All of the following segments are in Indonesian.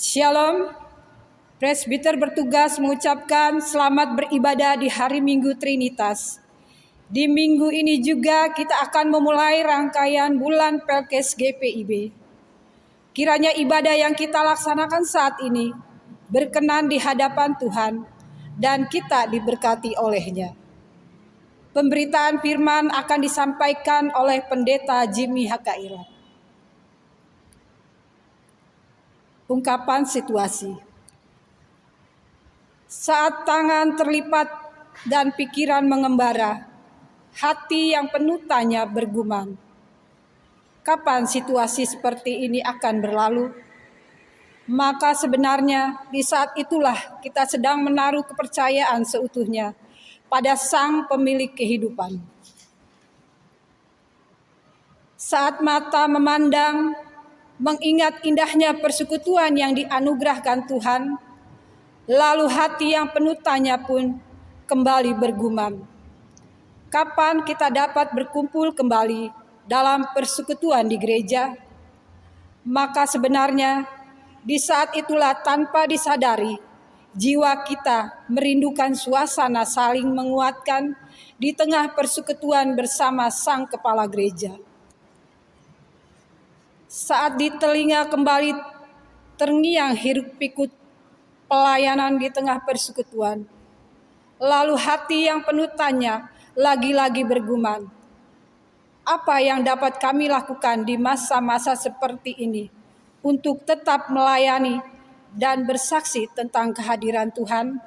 Shalom, presbiter bertugas mengucapkan selamat beribadah di hari Minggu Trinitas. Di minggu ini juga kita akan memulai rangkaian bulan Pelkes GPIB. Kiranya ibadah yang kita laksanakan saat ini berkenan di hadapan Tuhan dan kita diberkati olehnya. Pemberitaan firman akan disampaikan oleh Pendeta Jimmy Hakaira. Ungkapan situasi. Saat tangan terlipat dan pikiran mengembara, hati yang penuh tanya bergumam, kapan situasi seperti ini akan berlalu? Maka sebenarnya di saat itulah kita sedang menaruh kepercayaan seutuhnya pada Sang Pemilik kehidupan. Saat mata memandang, mengingat indahnya persekutuan yang dianugerahkan Tuhan, lalu hati yang penuh tanya pun kembali bergumam, kapan kita dapat berkumpul kembali dalam persekutuan di gereja? Maka sebenarnya di saat itulah tanpa disadari, jiwa kita merindukan suasana saling menguatkan di tengah persekutuan bersama Sang Kepala Gereja. Saat di telinga kembali terngiang hiruk pikuk pelayanan di tengah persekutuan, lalu hati yang penuh tanya lagi-lagi bergumam, apa yang dapat kami lakukan di masa-masa seperti ini untuk tetap melayani dan bersaksi tentang kehadiran Tuhan?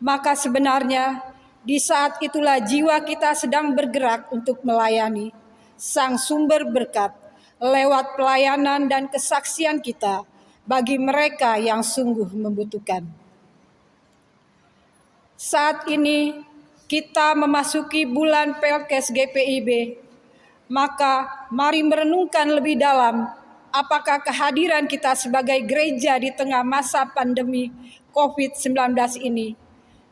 Maka sebenarnya di saat itulah jiwa kita sedang bergerak untuk melayani Sang Sumber berkat lewat pelayanan dan kesaksian kita bagi mereka yang sungguh membutuhkan. Saat ini kita memasuki bulan Pelkes GPIB, maka mari merenungkan lebih dalam apakah kehadiran kita sebagai gereja di tengah masa pandemi COVID-19 ini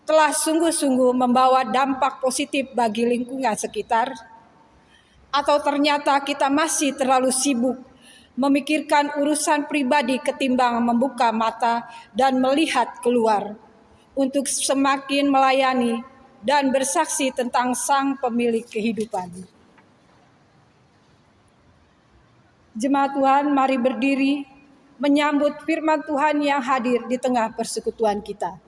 telah sungguh-sungguh membawa dampak positif bagi lingkungan sekitar? Atau ternyata kita masih terlalu sibuk memikirkan urusan pribadi ketimbang membuka mata dan melihat keluar untuk semakin melayani dan bersaksi tentang Sang Pemilik kehidupan. Jemaat Tuhan, mari berdiri menyambut firman Tuhan yang hadir di tengah persekutuan kita.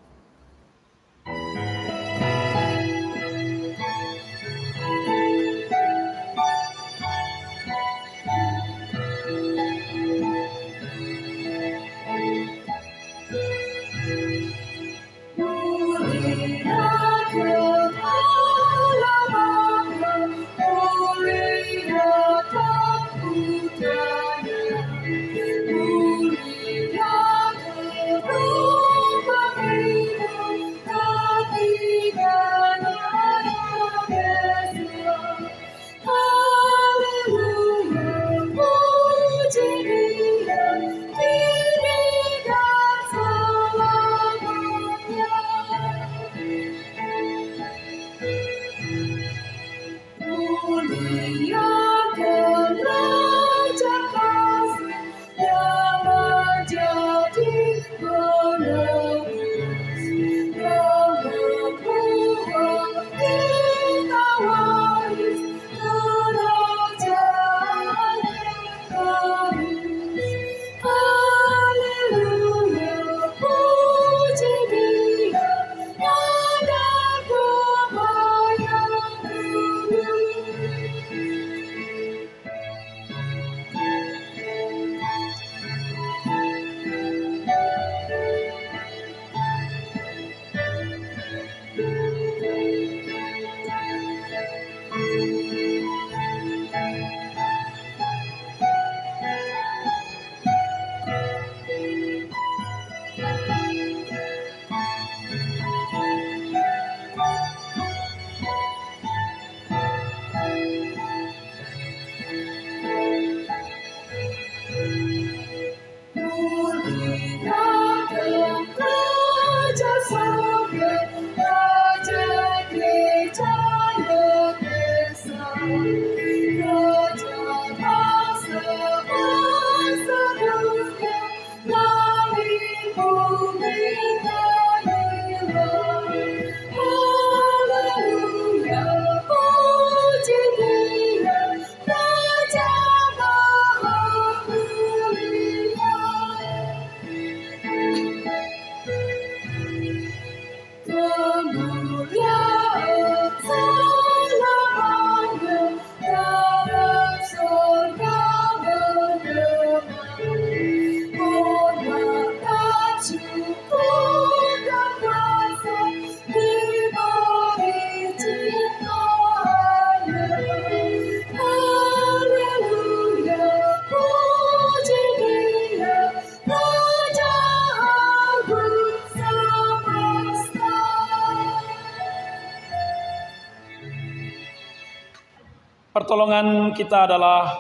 Pertolongan kita adalah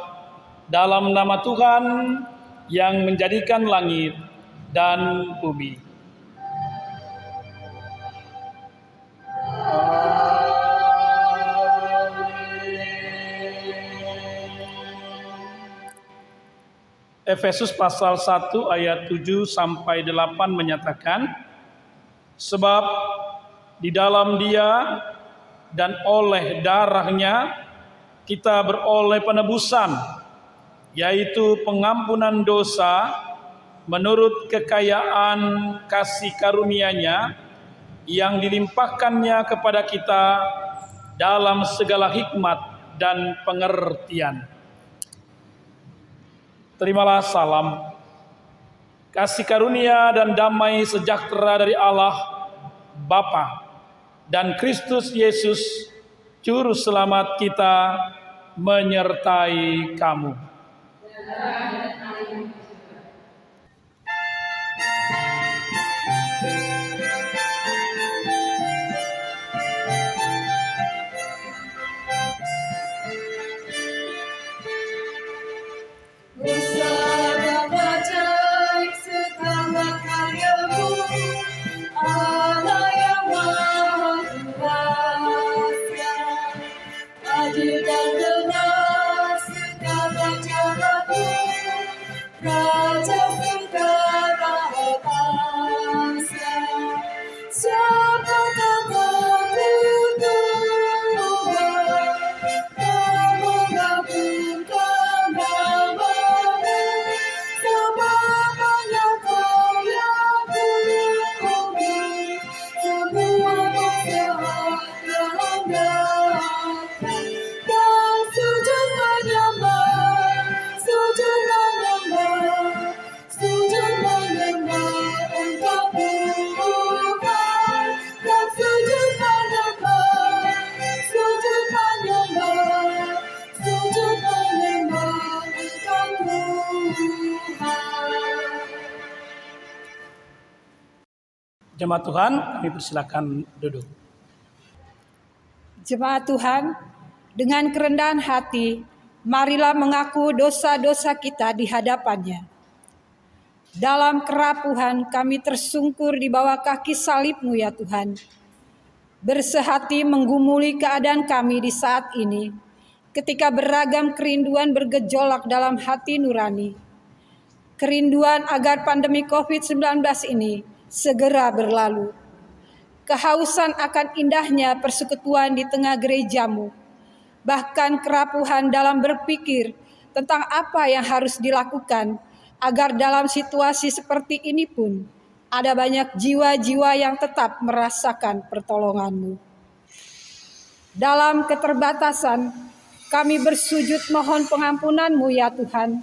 dalam nama Tuhan yang menjadikan langit dan bumi. Efesus pasal 1 ayat 7 sampai 8 menyatakan, sebab di dalam Dia dan oleh darahnya kita beroleh penebusan, yaitu pengampunan dosa menurut kekayaan kasih karunia-Nya yang dilimpahkannya kepada kita dalam segala hikmat dan pengertian. Terimalah salam, kasih karunia dan damai sejahtera dari Allah Bapa dan Kristus Yesus Juru Selamat kita menyertai kamu. Jemaat Tuhan, kami persilakan duduk. Jemaat Tuhan, dengan kerendahan hati, marilah mengaku dosa-dosa kita di hadapan-Nya. Dalam kerapuhan kami tersungkur di bawah kaki salib-Mu ya Tuhan. Bersehati menggumuli keadaan kami di saat ini, ketika beragam kerinduan bergejolak dalam hati nurani. Kerinduan agar pandemi COVID-19 ini segera berlalu. Kehausan akan indahnya persekutuan di tengah gereja-Mu. Bahkan kerapuhan dalam berpikir tentang apa yang harus dilakukan agar dalam situasi seperti ini pun ada banyak jiwa-jiwa yang tetap merasakan pertolongan-Mu. Dalam keterbatasan, kami bersujud mohon pengampunan-Mu ya Tuhan.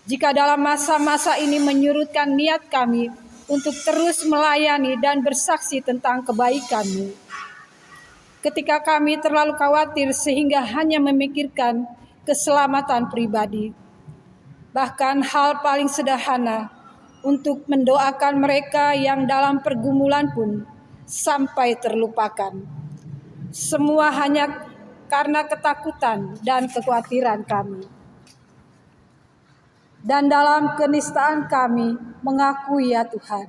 Jika dalam masa-masa ini menyurutkan niat kami untuk terus melayani dan bersaksi tentang kebaikan-Mu. Ketika kami terlalu khawatir sehingga hanya memikirkan keselamatan pribadi. Bahkan hal paling sederhana untuk mendoakan mereka yang dalam pergumulan pun sampai terlupakan. Semua hanya karena ketakutan dan kekhawatiran kami. Dan dalam kenistaan kami mengakui ya Tuhan,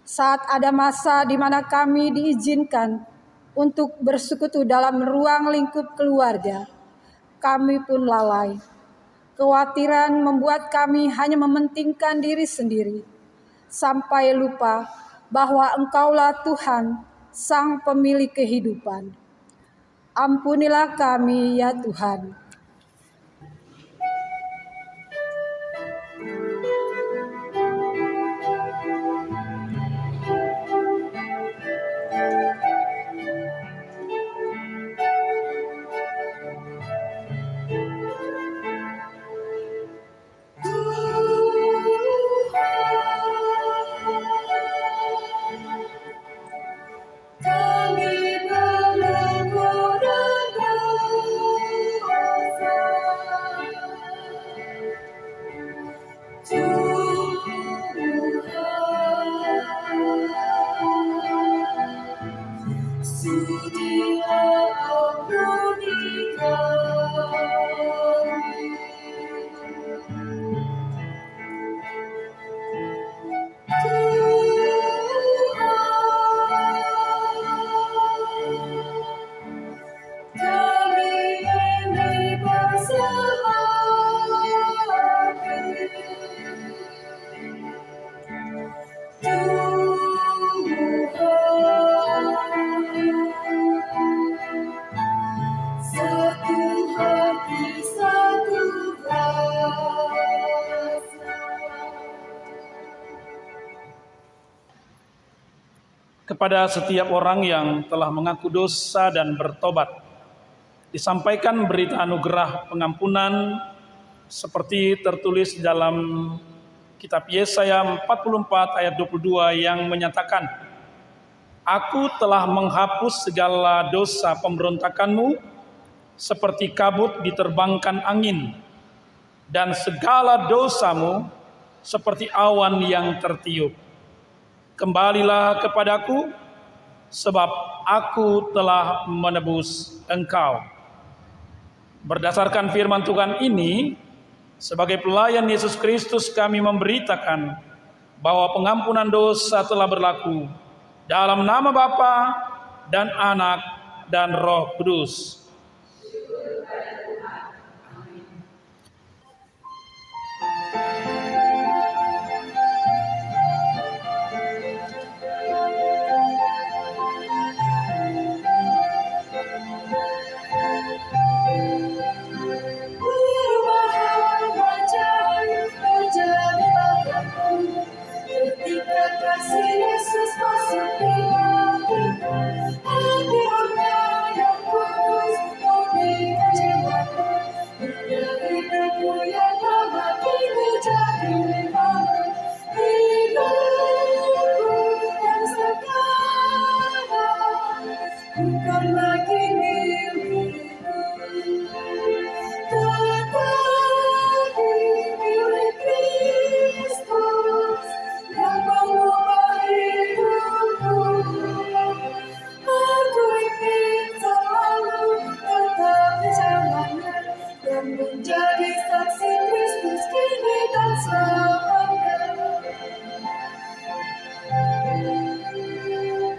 saat ada masa di mana kami diizinkan untuk bersekutu dalam ruang lingkup keluarga, kami pun lalai. Kekhawatiran membuat kami hanya mementingkan diri sendiri, sampai lupa bahwa Engkaulah Tuhan, Sang Pemilik kehidupan. Ampunilah kami ya Tuhan. kepada setiap orang yang telah mengaku dosa dan bertobat. Disampaikan berita anugerah pengampunan seperti tertulis dalam kitab Yesaya 44 ayat 22 yang menyatakan, Aku telah menghapus segala dosa pemberontakanmu seperti kabut diterbangkan angin, dan segala dosamu seperti awan yang tertiup. Kembalilah kepadaku, sebab aku telah menebus engkau. Berdasarkan firman Tuhan ini, sebagai pelayan Yesus Kristus kami memberitakan bahwa pengampunan dosa telah berlaku dalam nama Bapa dan Anak dan Roh Kudus. Kasih Yesus masuk di hatiku, hati-hati yang kudus, murnikan jiwaku, hingga hidupku yang lama kini jadi baru. Hidupku yang sekarang bukan lagi milikku, tetapi milik Kristus yang mengubah hidupku. Aku ingin selalu tetap di jalannya dan menjadi saksi Kristus kini dan selamanya.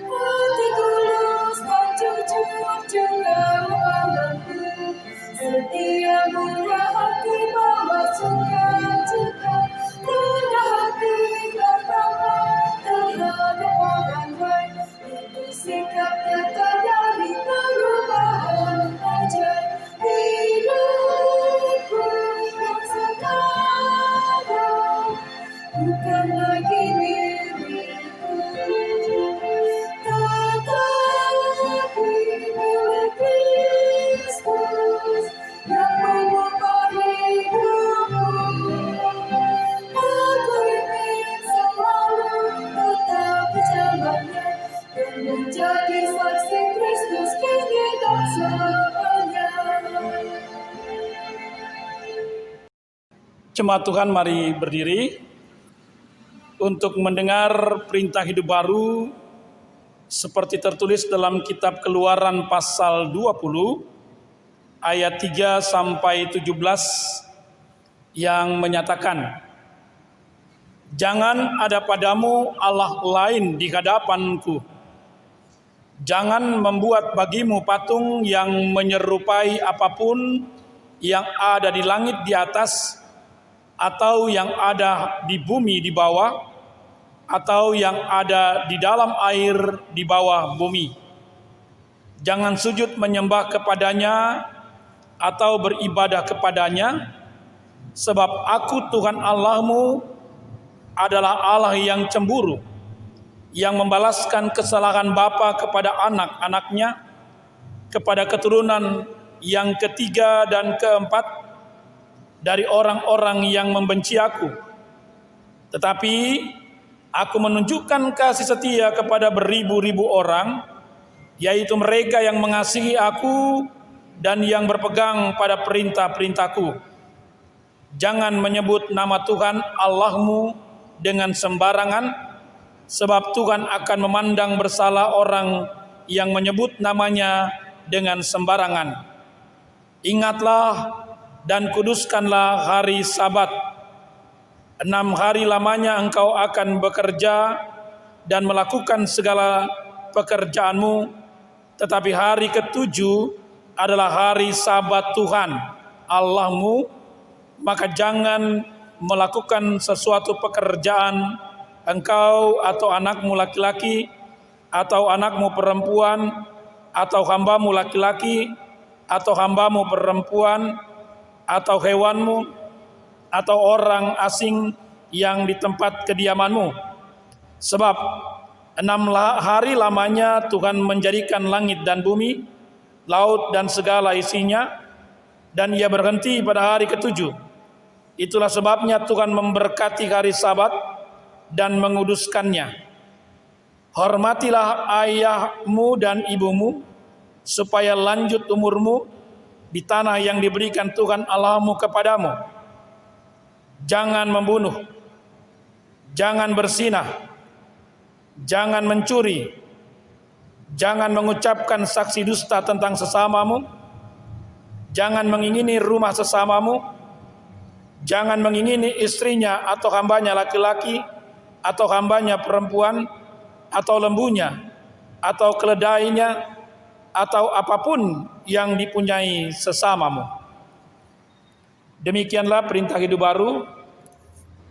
Hati tulus dan jujur juga memandangku, setia murah hati bawa sukacita, rendah hati dan ramah terhadap orang lain. Itu sikap nyata dari perubahan ajaib. Hidupku yang sekarang bukan lagi milikku, tetapi milik Kristus yang mengubah hidupku. Aku ingin selalu tetap di jalannya dan menjadi saksi Kristus kini dan selamanya. Jemaat Tuhan, mari berdiri untuk mendengar perintah hidup baru seperti tertulis dalam kitab Keluaran pasal 20 ayat 3 sampai 17 yang menyatakan, Jangan ada padamu Allah lain di hadapanku. Jangan membuat bagimu patung yang menyerupai apapun yang ada di langit di atas, atau yang ada di bumi di bawah, atau yang ada di dalam air di bawah bumi. Jangan sujud menyembah kepadanya atau beribadah kepadanya, sebab aku Tuhan Allahmu adalah Allah yang cemburu, yang membalaskan kesalahan bapa kepada anak-anaknya, kepada keturunan yang ketiga dan keempat dari orang-orang yang membenci aku. Tetapi aku menunjukkan kasih setia kepada beribu-ribu orang, yaitu mereka yang mengasihi aku dan yang berpegang pada perintah-perintahku. Jangan menyebut nama Tuhan Allahmu dengan sembarangan, sebab Tuhan akan memandang bersalah orang yang menyebut namanya dengan sembarangan. Ingatlah dan kuduskanlah hari Sabat. 6 hari lamanya engkau akan bekerja dan melakukan segala pekerjaanmu, tetapi hari ke-7 adalah hari Sabat Tuhan Allahmu. Maka jangan melakukan sesuatu pekerjaan engkau atau anakmu laki-laki atau anakmu perempuan atau hambamu laki-laki atau hambamu perempuan atau hewanmu atau orang asing yang di tempat kediamanmu. Sebab hari lamanya Tuhan menjadikan langit dan bumi, laut dan segala isinya, dan ia berhenti pada hari ketujuh. Itulah sebabnya Tuhan memberkati hari Sabat dan menguduskannya. Hormatilah ayahmu dan ibumu, supaya lanjut umurmu di tanah yang diberikan Tuhan Allahmu kepadamu. Jangan membunuh, jangan berzinah, jangan mencuri, jangan mengucapkan saksi dusta tentang sesamamu, jangan mengingini rumah sesamamu, jangan mengingini istrinya atau hambanya laki-laki, atau hambanya perempuan, atau lembunya, atau keledainya, atau apapun yang dipunyai sesamamu. Demikianlah perintah hidup baru.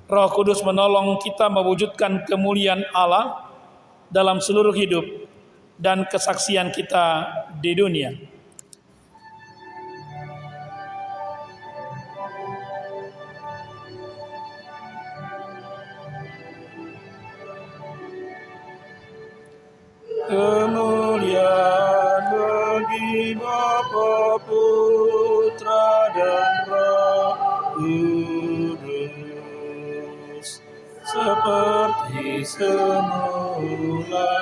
Roh Kudus menolong kita mewujudkan kemuliaan Allah dalam seluruh hidup dan kesaksian kita di dunia. Kemuliaan bagi Bapa, Putra, dan Roh Kudus, seperti semula,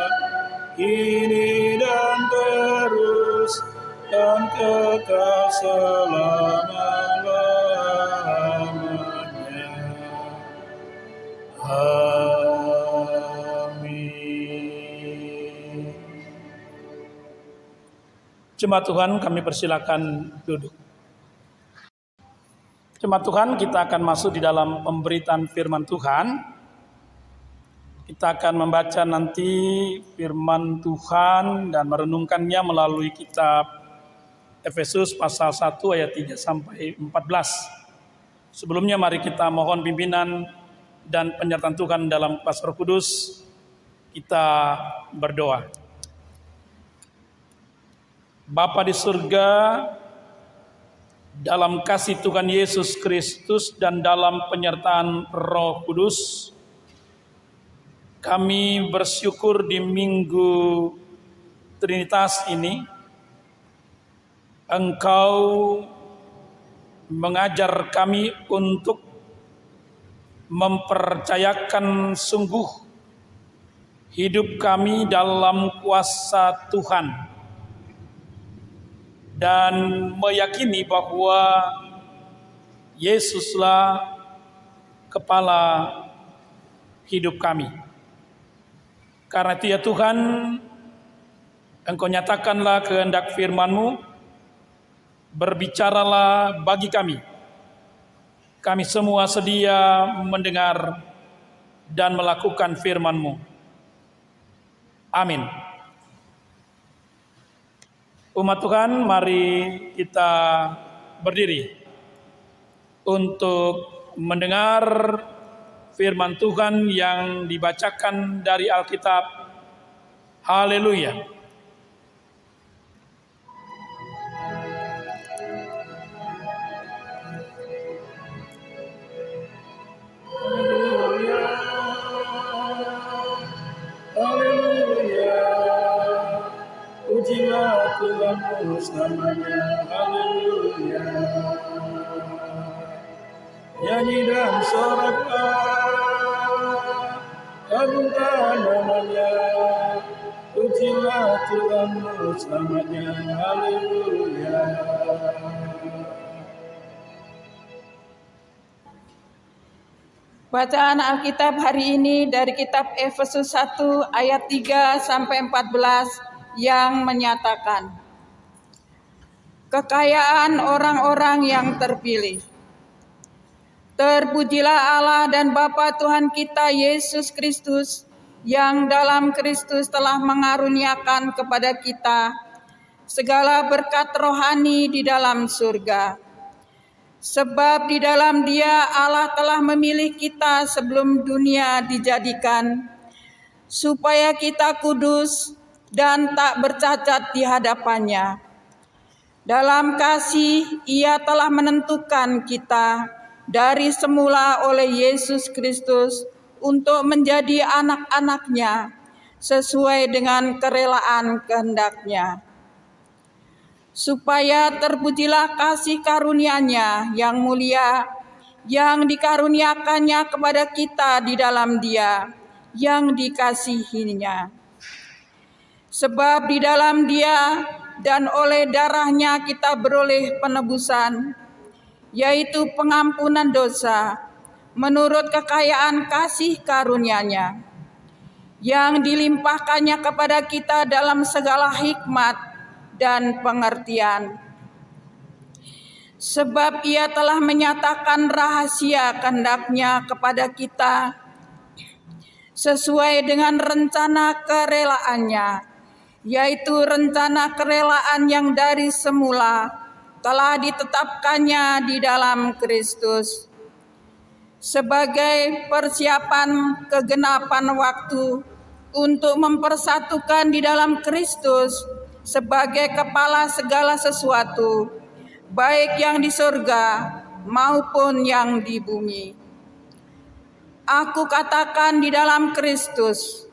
kini dan terus, dan kekal selama-lamanya. Jemaat Tuhan, kami persilakan duduk. Jemaat Tuhan, kita akan masuk di dalam pemberitaan firman Tuhan. Kita akan membaca nanti firman Tuhan dan merenungkannya melalui kitab Efesus pasal 1 ayat 3 sampai 14. Sebelumnya mari kita mohon pimpinan dan penyertaan Tuhan dalam kuasa Roh Kudus. Kita berdoa. Bapa di surga, dalam kasih Tuhan Yesus Kristus dan dalam penyertaan Roh Kudus, kami bersyukur di Minggu Trinitas ini, Engkau mengajar kami untuk mempercayakan sungguh hidup kami dalam kuasa Tuhan, dan meyakini bahwa Yesuslah kepala hidup kami. Karena itu ya Tuhan, Engkau nyatakanlah kehendak firman-Mu, berbicaralah bagi kami. Kami semua sedia mendengar dan melakukan firman-Mu. Amin. Umat Tuhan, mari kita berdiri untuk mendengar firman Tuhan yang dibacakan dari Alkitab. Haleluya. Pujilah Tuhan selamanya, haleluya. Nyanyi dan soraklah, agungkan namanya. Pujilah Tuhan selamanya, haleluya. Bacaan Alkitab hari ini dari kitab Efesus 1 ayat 3 sampai 14 yang menyatakan, kekayaan orang-orang yang terpilih. Terpujilah Allah dan Bapa Tuhan kita Yesus Kristus, yang dalam Kristus telah mengaruniakan kepada kita segala berkat rohani di dalam surga. Sebab di dalam Dia Allah telah memilih kita sebelum dunia dijadikan, supaya kita kudus dan tak bercacat di hadapannya. Dalam kasih Ia telah menentukan kita dari semula oleh Yesus Kristus untuk menjadi anak-anak-Nya sesuai dengan kerelaan kehendak-Nya, supaya terpujilah kasih karunia-Nya yang mulia yang dikaruniakannya kepada kita di dalam Dia yang dikasihinya. Sebab di dalam Dia dan oleh darah-Nya kita beroleh penebusan, yaitu pengampunan dosa, menurut kekayaan kasih karunia-Nya, yang dilimpahkannya kepada kita dalam segala hikmat dan pengertian. Sebab Ia telah menyatakan rahasia kehendak-Nya kepada kita sesuai dengan rencana kerelaan-Nya, yaitu rencana kerelaan yang dari semula telah ditetapkannya di dalam Kristus, sebagai persiapan kegenapan waktu untuk mempersatukan di dalam Kristus sebagai kepala segala sesuatu, baik yang di surga maupun yang di bumi. Aku katakan di dalam Kristus,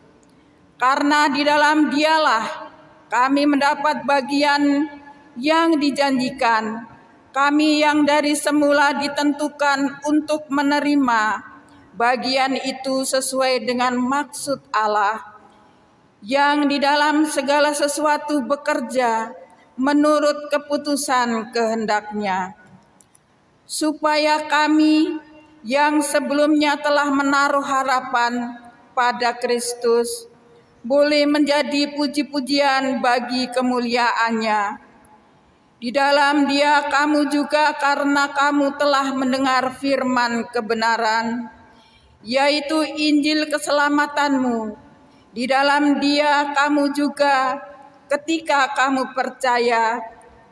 karena di dalam Dialah kami mendapat bagian yang dijanjikan, kami yang dari semula ditentukan untuk menerima bagian itu sesuai dengan maksud Allah, yang di dalam segala sesuatu bekerja menurut keputusan kehendak-Nya, supaya kami yang sebelumnya telah menaruh harapan pada Kristus boleh menjadi puji-pujian bagi kemuliaan-Nya. Di dalam Dia kamu juga, karena kamu telah mendengar firman kebenaran, yaitu Injil keselamatanmu. Di dalam Dia kamu juga, ketika kamu percaya,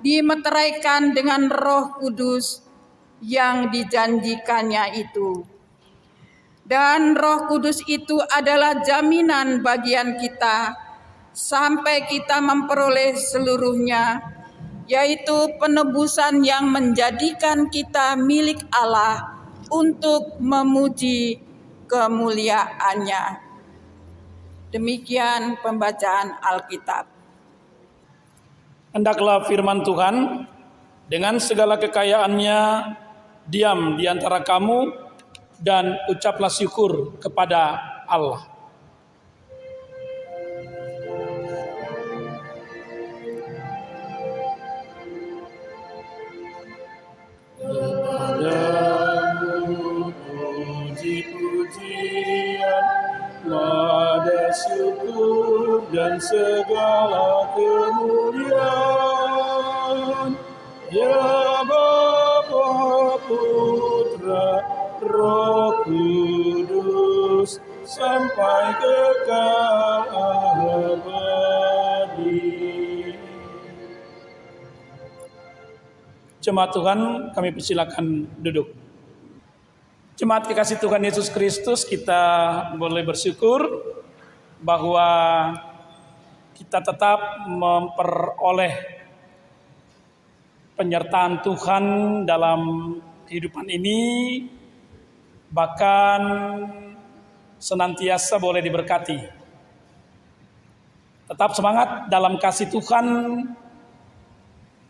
dimeteraikan dengan Roh Kudus yang dijanjikannya itu. Dan Roh Kudus itu adalah jaminan bagian kita sampai kita memperoleh seluruhnya, yaitu penebusan yang menjadikan kita milik Allah untuk memuji kemuliaan-Nya. Demikian pembacaan Alkitab. Hendaklah firman Tuhan dengan segala kekayaannya diam di antara kamu dan ucaplah syukur kepada Allah. Kepadamu puji-pujian, nada syukur dan segala kemuliaan, ya Bapa, Putra, Roh Kudus, sampai kekal abadi. Jemaat Tuhan, kami persilakan duduk. Jemaat kekasih Tuhan Yesus Kristus, kita boleh bersyukur bahwa kita tetap memperoleh penyertaan Tuhan dalam kehidupan ini, bahkan senantiasa boleh diberkati. Tetap semangat dalam kasih Tuhan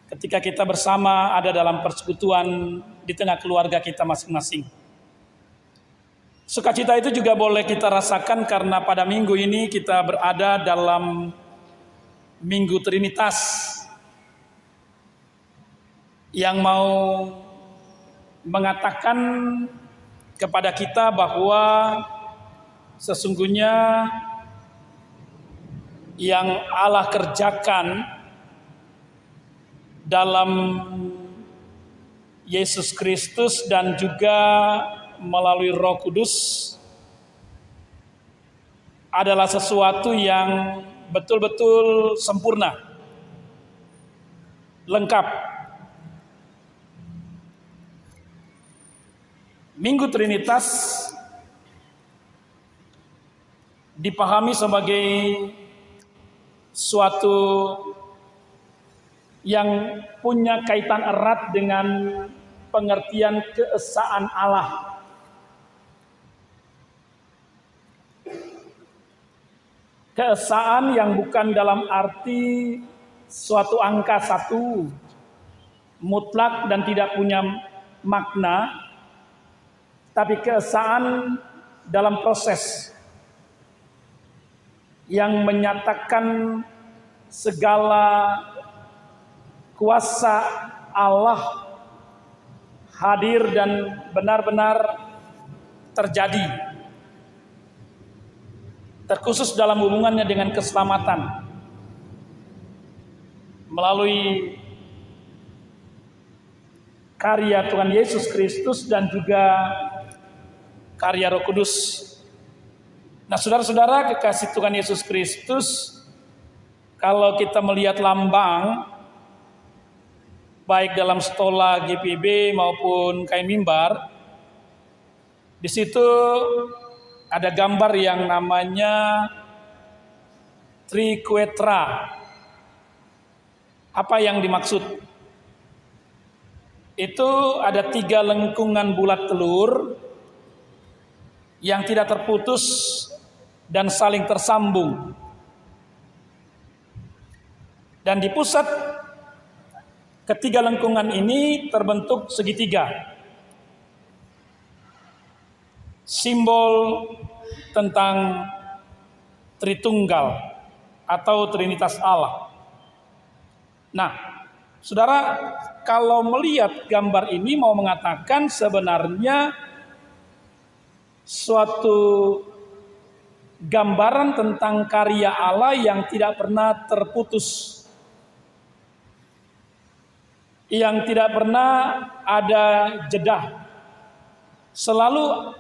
ketika kita bersama ada dalam persekutuan di tengah keluarga kita masing-masing. Sukacita itu juga boleh kita rasakan karena pada minggu ini kita berada dalam Minggu Trinitas yang mau mengatakan kepada kita bahwa sesungguhnya yang Allah kerjakan dalam Yesus Kristus dan juga melalui Roh Kudus adalah sesuatu yang betul-betul sempurna, lengkap. Minggu Trinitas dipahami sebagai suatu yang punya kaitan erat dengan pengertian keesaan Allah. keesaan yang bukan dalam arti suatu angka satu, mutlak dan tidak punya makna, tapi keesaan dalam proses yang menyatakan segala kuasa Allah hadir dan benar-benar terjadi, terkhusus dalam hubungannya dengan keselamatan melalui karya Tuhan Yesus Kristus dan juga karya Roh Kudus. Nah, saudara-saudara kekasih Tuhan Yesus Kristus, kalau kita melihat lambang baik dalam stola GPB maupun kain mimbar, di situ ada gambar yang namanya triquetra. Apa yang dimaksud? Itu ada 3 lengkungan bulat telur yang tidak terputus dan saling tersambung. Dan di pusat ketiga lengkungan ini terbentuk segitiga, simbol tentang Tritunggal atau Trinitas Allah. Nah, saudara, kalau melihat gambar ini mau mengatakan sebenarnya suatu gambaran tentang karya Allah yang tidak pernah terputus, yang tidak pernah ada jeda, selalu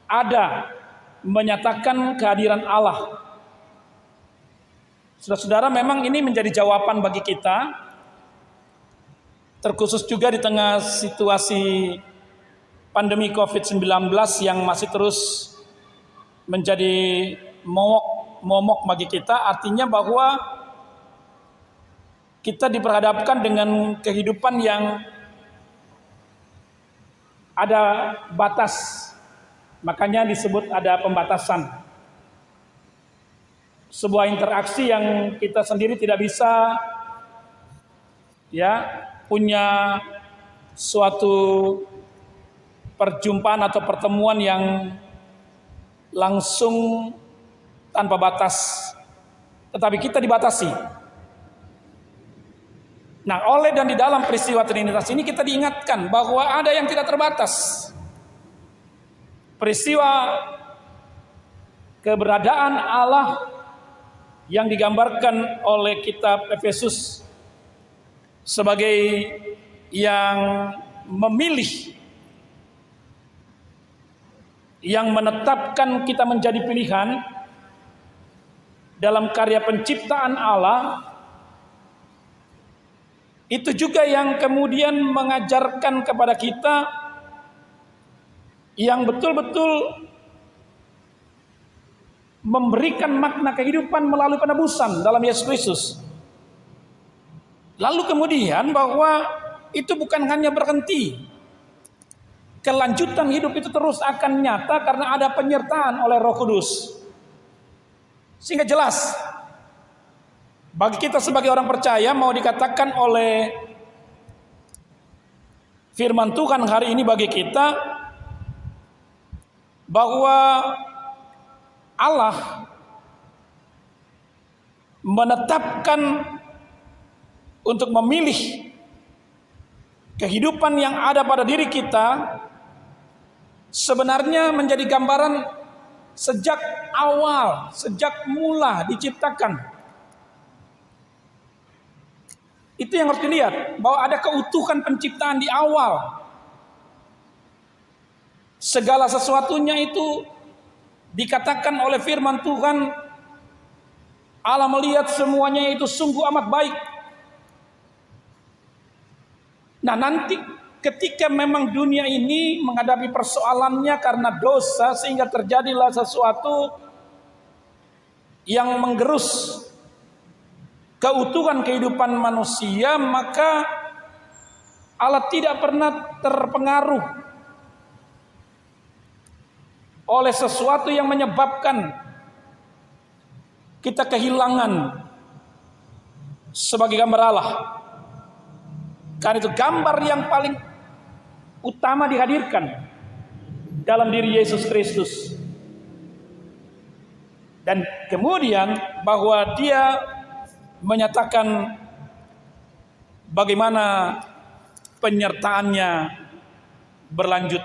ada menyatakan kehadiran Allah. Saudara-saudara, memang ini menjadi jawaban bagi kita, terkhusus juga di tengah situasi pandemi COVID-19 yang masih terus menjadi momok bagi kita. Artinya bahwa kita diperhadapkan dengan kehidupan yang ada batas, makanya disebut ada pembatasan. Sebuah interaksi yang kita sendiri tidak bisa punya suatu perjumpaan atau pertemuan yang langsung tanpa batas, tetapi kita dibatasi. Nah, oleh dan di dalam peristiwa Trinitas ini kita diingatkan bahwa ada yang tidak terbatas. Peristiwa keberadaan Allah yang digambarkan oleh kitab Efesus sebagai yang memilih, yang menetapkan kita menjadi pilihan dalam karya penciptaan Allah. Itu juga yang kemudian mengajarkan kepada kita yang betul-betul memberikan makna kehidupan melalui penebusan dalam Yesus Kristus. Lalu kemudian bahwa itu bukan hanya berhenti, kelanjutan hidup itu terus akan nyata karena ada penyertaan oleh Roh Kudus. Sehingga jelas bagi kita sebagai orang percaya, mau dikatakan oleh firman Tuhan hari ini bagi kita bahwa Allah menetapkan untuk memilih kehidupan yang ada pada diri kita sebenarnya menjadi gambaran sejak awal, sejak mula diciptakan. Itu yang harus dilihat, bahwa ada keutuhan penciptaan di awal. Segala sesuatunya itu dikatakan oleh firman Tuhan, Allah melihat semuanya itu sungguh amat baik. Nah, nanti ketika memang dunia ini menghadapi persoalannya karena dosa sehingga terjadilah sesuatu yang menggerus keutuhan kehidupan manusia, maka Allah tidak pernah terpengaruh oleh sesuatu yang menyebabkan kita kehilangan sebagai gambar Allah. Karena itu gambar yang paling utama dihadirkan dalam diri Yesus Kristus. Dan kemudian bahwa dia menyatakan bagaimana penyertaannya berlanjut.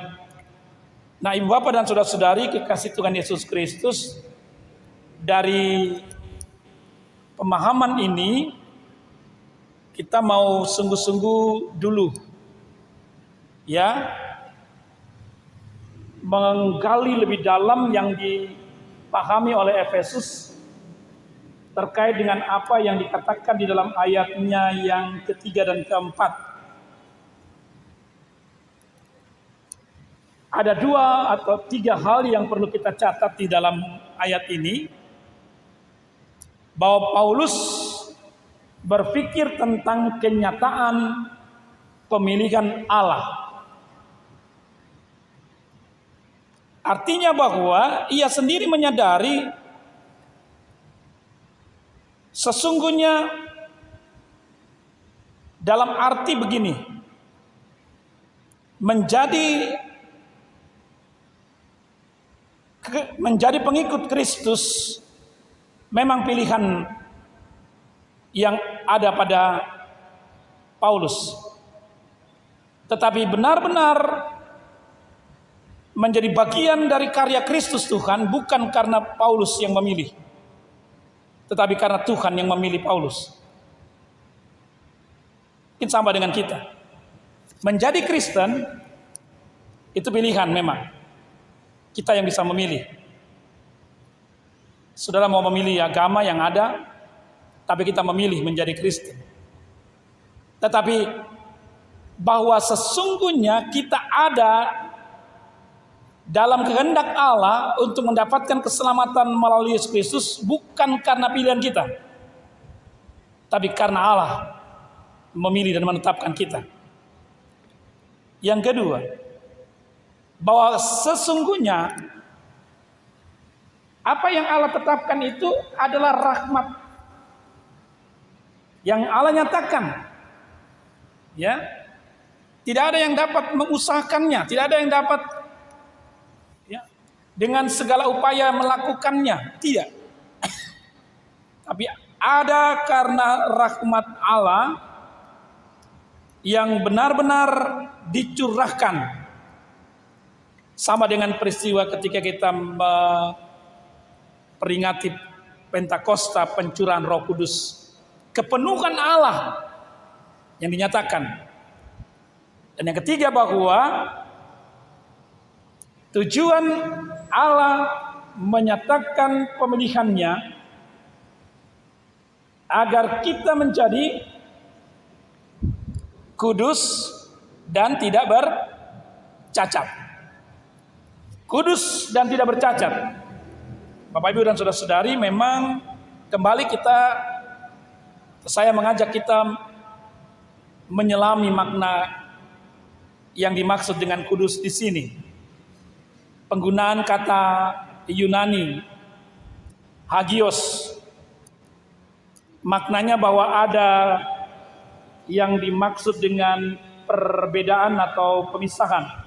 Nah, Ibu Bapak dan Saudara-saudari kekasih Tuhan Yesus Kristus, dari pemahaman ini kita mau sungguh-sungguh dulu ya menggali lebih dalam yang dipahami oleh Efesus terkait dengan apa yang dikatakan di dalam ayatnya yang ketiga dan keempat. Ada 2 atau 3 hal yang perlu kita catat di dalam ayat ini, bahwa Paulus berpikir tentang kenyataan pemilihan Allah. Artinya bahwa ia sendiri menyadari sesungguhnya dalam arti begini, menjadi pengikut Kristus memang pilihan yang ada pada Paulus, tetapi benar-benar menjadi bagian dari karya Kristus Tuhan bukan karena Paulus yang memilih, tetapi karena Tuhan yang memilih Paulus. Mungkin sama dengan kita. Menjadi Kristen itu pilihan memang. Kita yang bisa memilih. Saudara mau memilih agama yang ada, tapi kita memilih menjadi Kristen. Tetapi bahwa sesungguhnya kita ada dalam kehendak Allah untuk mendapatkan keselamatan melalui Yesus Kristus bukan karena pilihan kita, tapi karena Allah memilih dan menetapkan kita. Yang kedua, bahwa sesungguhnya apa yang Allah tetapkan itu adalah rahmat yang Allah nyatakan. Ya, tidak ada yang dapat mengusahakannya, tidak ada yang dapat ya, dengan segala upaya melakukannya, tidak. Tapi ada karena rahmat Allah yang benar-benar dicurahkan. Sama dengan peristiwa ketika kita memperingati Pentakosta, pencurahan Roh Kudus, kepenuhan Allah yang dinyatakan. Dan yang ketiga, bahwa tujuan Allah menyatakan pemilihannya agar kita menjadi kudus dan tidak bercacat. Kudus dan tidak bercacat. Bapak Ibu dan Saudara-saudari, memang kembali saya mengajak kita menyelami makna yang dimaksud dengan kudus di sini. Penggunaan kata Yunani hagios, maknanya bahwa ada yang dimaksud dengan perbedaan atau pemisahan.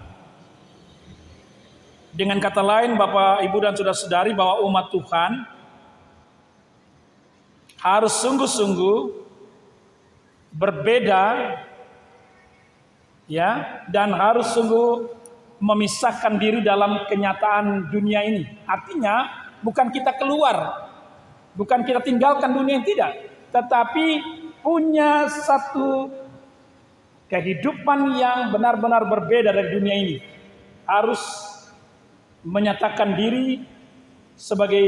Dengan kata lain, Bapak, Ibu, dan Saudara-saudari, bahwa umat Tuhan harus sungguh-sungguh berbeda, ya, dan harus sungguh memisahkan diri dalam kenyataan dunia ini. Artinya, bukan kita keluar, bukan kita tinggalkan dunia yang tidak, tetapi punya satu kehidupan yang benar-benar berbeda dari dunia ini. Harus menyatakan diri sebagai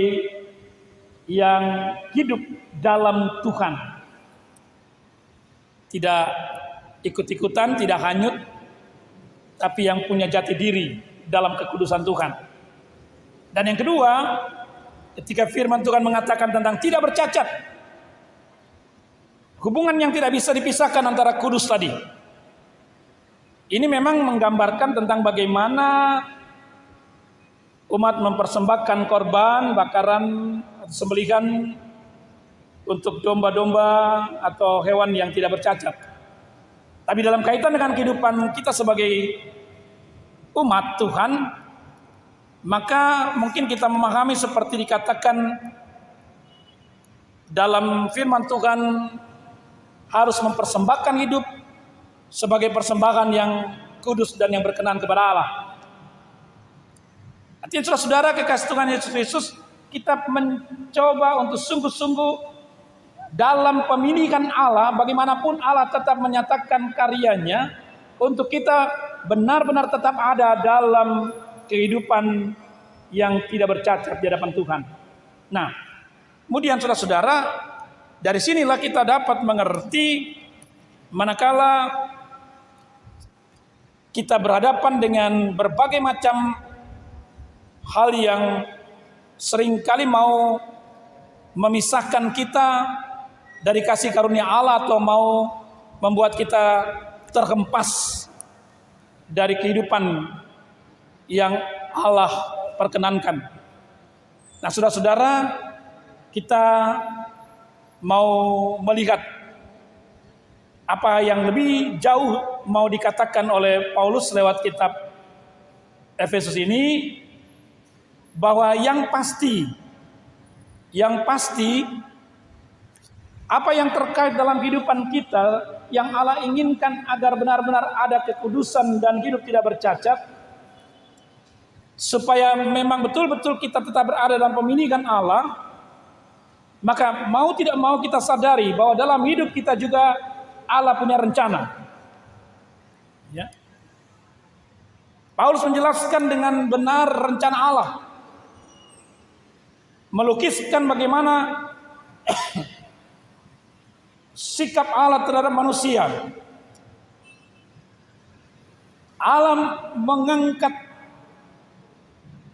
yang hidup dalam Tuhan, tidak ikut-ikutan, tidak hanyut, tapi yang punya jati diri dalam kekudusan Tuhan. Dan yang kedua, ketika firman Tuhan mengatakan tentang tidak bercacat, hubungan yang tidak bisa dipisahkan antara kudus tadi, ini memang menggambarkan tentang bagaimana umat mempersembahkan korban, bakaran, sembelihan untuk domba-domba atau hewan yang tidak bercacat. Tapi dalam kaitan dengan kehidupan kita sebagai umat Tuhan, maka mungkin kita memahami seperti dikatakan dalam firman Tuhan, harus mempersembahkan hidup sebagai persembahan yang kudus dan yang berkenan kepada Allah. Artinya saudara kekasih Tuhan Yesus Kristus, kita mencoba untuk sungguh-sungguh dalam pemilihan Allah, bagaimanapun Allah tetap menyatakan karyanya untuk kita benar-benar tetap ada dalam kehidupan yang tidak bercacat di hadapan Tuhan. Nah, kemudian saudara-saudara, dari sinilah kita dapat mengerti manakala kita berhadapan dengan berbagai macam hal yang seringkali mau memisahkan kita dari kasih karunia Allah atau mau membuat kita terhempas dari kehidupan yang Allah perkenankan. Nah, saudara-saudara, kita mau melihat apa yang lebih jauh mau dikatakan oleh Paulus lewat kitab Efesus ini, bahwa yang pasti apa yang terkait dalam kehidupan kita yang Allah inginkan agar benar-benar ada kekudusan dan hidup tidak bercacat, supaya memang betul-betul kita tetap berada dalam pemilihan Allah, maka mau tidak mau kita sadari bahwa dalam hidup kita juga Allah punya rencana. Ya. Paulus menjelaskan dengan benar rencana Allah, melukiskan bagaimana sikap Allah terhadap manusia. Allah mengangkat,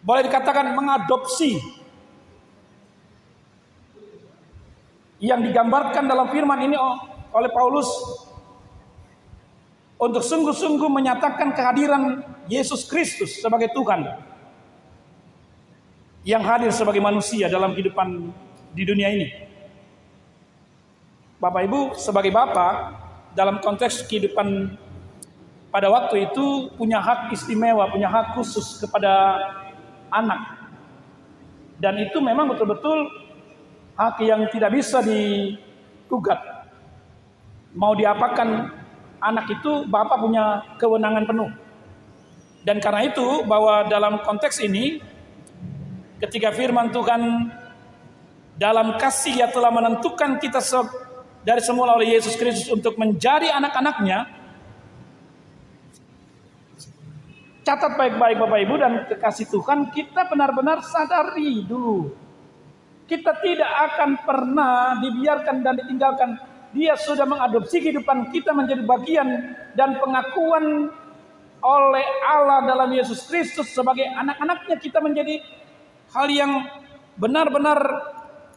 boleh dikatakan mengadopsi, yang digambarkan dalam firman ini oleh Paulus untuk sungguh-sungguh menyatakan kehadiran Yesus Kristus sebagai Tuhan yang hadir sebagai manusia dalam kehidupan di dunia ini. Bapak Ibu, sebagai bapak dalam konteks kehidupan pada waktu itu punya hak istimewa, punya hak khusus kepada anak. Dan itu memang betul-betul hak yang tidak bisa digugat. Mau diapakan anak itu, bapak punya kewenangan penuh. Dan karena itu bahwa dalam konteks ini, ketika firman Tuhan dalam kasih yang telah menentukan kita dari semula oleh Yesus Kristus untuk menjadi anak-anaknya, catat baik-baik Bapak Ibu dan kekasih Tuhan, kita benar-benar sadari dulu, kita tidak akan pernah dibiarkan dan ditinggalkan. Dia sudah mengadopsi kehidupan kita menjadi bagian dan pengakuan oleh Allah dalam Yesus Kristus sebagai anak-anaknya. Kita menjadi hal yang benar-benar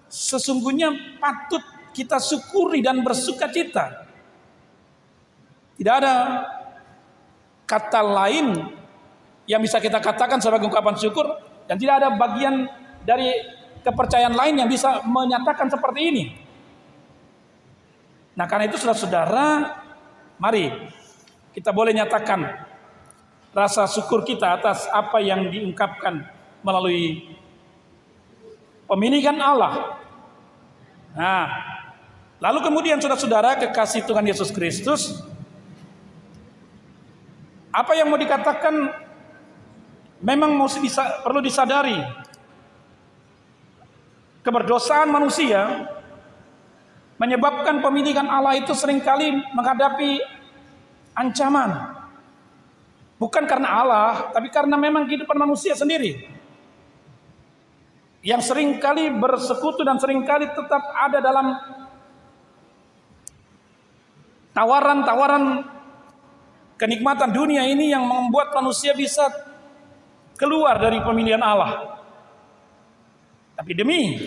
sesungguhnya patut kita syukuri dan bersuka cita. Tidak ada kata lain yang bisa kita katakan sebagai ungkapan syukur, dan tidak ada bagian dari kepercayaan lain yang bisa menyatakan seperti ini. Nah, karena itu saudara-saudara, mari kita boleh nyatakan rasa syukur kita atas apa yang diungkapkan melalui pemilihan Allah. Nah, lalu kemudian saudara-saudara kekasih Tuhan Yesus Kristus, apa yang mau dikatakan memang perlu disadari. Keberdosaan manusia menyebabkan pemilihan Allah itu seringkali menghadapi ancaman. Bukan karena Allah, tapi karena memang kehidupan manusia sendiri yang seringkali bersekutu dan seringkali tetap ada dalam tawaran-tawaran kenikmatan dunia ini yang membuat manusia bisa keluar dari pemilihan Allah. Tapi demi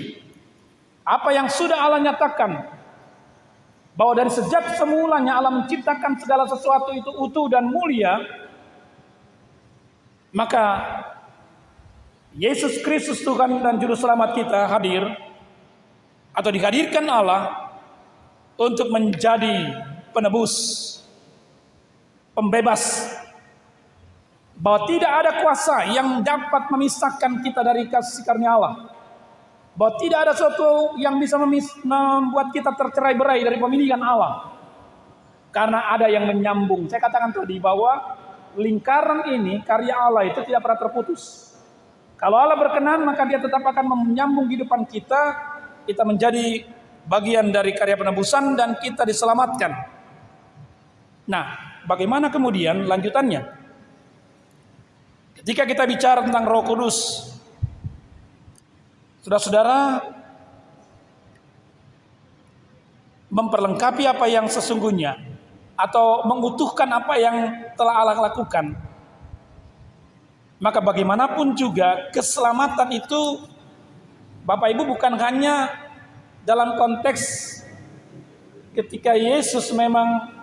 apa yang sudah Allah nyatakan, bahwa dari sejak semulanya Allah menciptakan segala sesuatu itu utuh dan mulia, maka Yesus Kristus Tuhan dan Juru Selamat kita hadir atau dihadirkan Allah untuk menjadi penebus, pembebas, bahwa tidak ada kuasa yang dapat memisahkan kita dari kasih karunia Allah, bahwa tidak ada sesuatu yang bisa membuat kita tercerai-berai dari pemilihan Allah, karena ada yang menyambung. Saya katakan tadi bahwa lingkaran ini, karya Allah itu tidak pernah terputus. Kalau Allah berkenan, maka Dia tetap akan menyambung kehidupan kita. Kita menjadi bagian dari karya penebusan dan kita diselamatkan. Nah, bagaimana kemudian lanjutannya? Ketika kita bicara tentang Roh Kudus, saudara-saudara, memperlengkapi apa yang sesungguhnya atau mengutuhkan apa yang telah Allah lakukan, maka bagaimanapun juga keselamatan itu, Bapak Ibu, bukan hanya dalam konteks ketika Yesus memang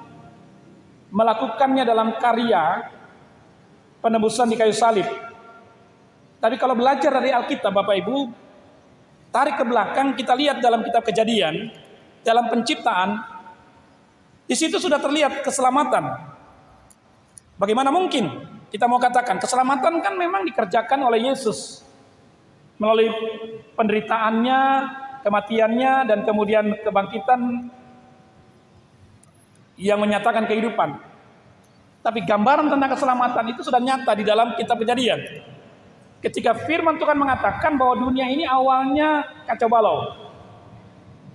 melakukannya dalam karya penebusan di kayu salib. Tapi kalau belajar dari Alkitab, Bapak Ibu, tarik ke belakang, kita lihat dalam kitab Kejadian, dalam penciptaan, di situ sudah terlihat keselamatan. Bagaimana mungkin kita mau katakan keselamatan kan memang dikerjakan oleh Yesus melalui penderitaannya, kematiannya, dan kemudian kebangkitan yang menyatakan kehidupan. Tapi gambaran tentang keselamatan itu sudah nyata di dalam kitab Kejadian. Ketika firman Tuhan mengatakan bahwa dunia ini awalnya kacau balau,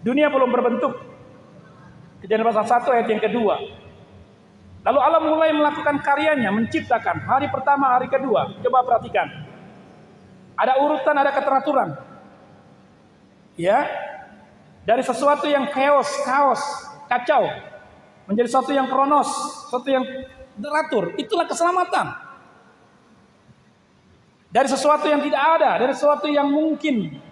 dunia belum berbentuk. Kejadian pasal 1 ayat yang kedua. Lalu Allah mulai melakukan karyanya, menciptakan hari pertama, hari kedua. Coba perhatikan. Ada urutan, ada keteraturan. Ya. Dari sesuatu yang chaos, kacau, menjadi sesuatu yang kronos, sesuatu yang teratur. Itulah keselamatan. Dari sesuatu yang tidak ada, dari sesuatu yang mungkin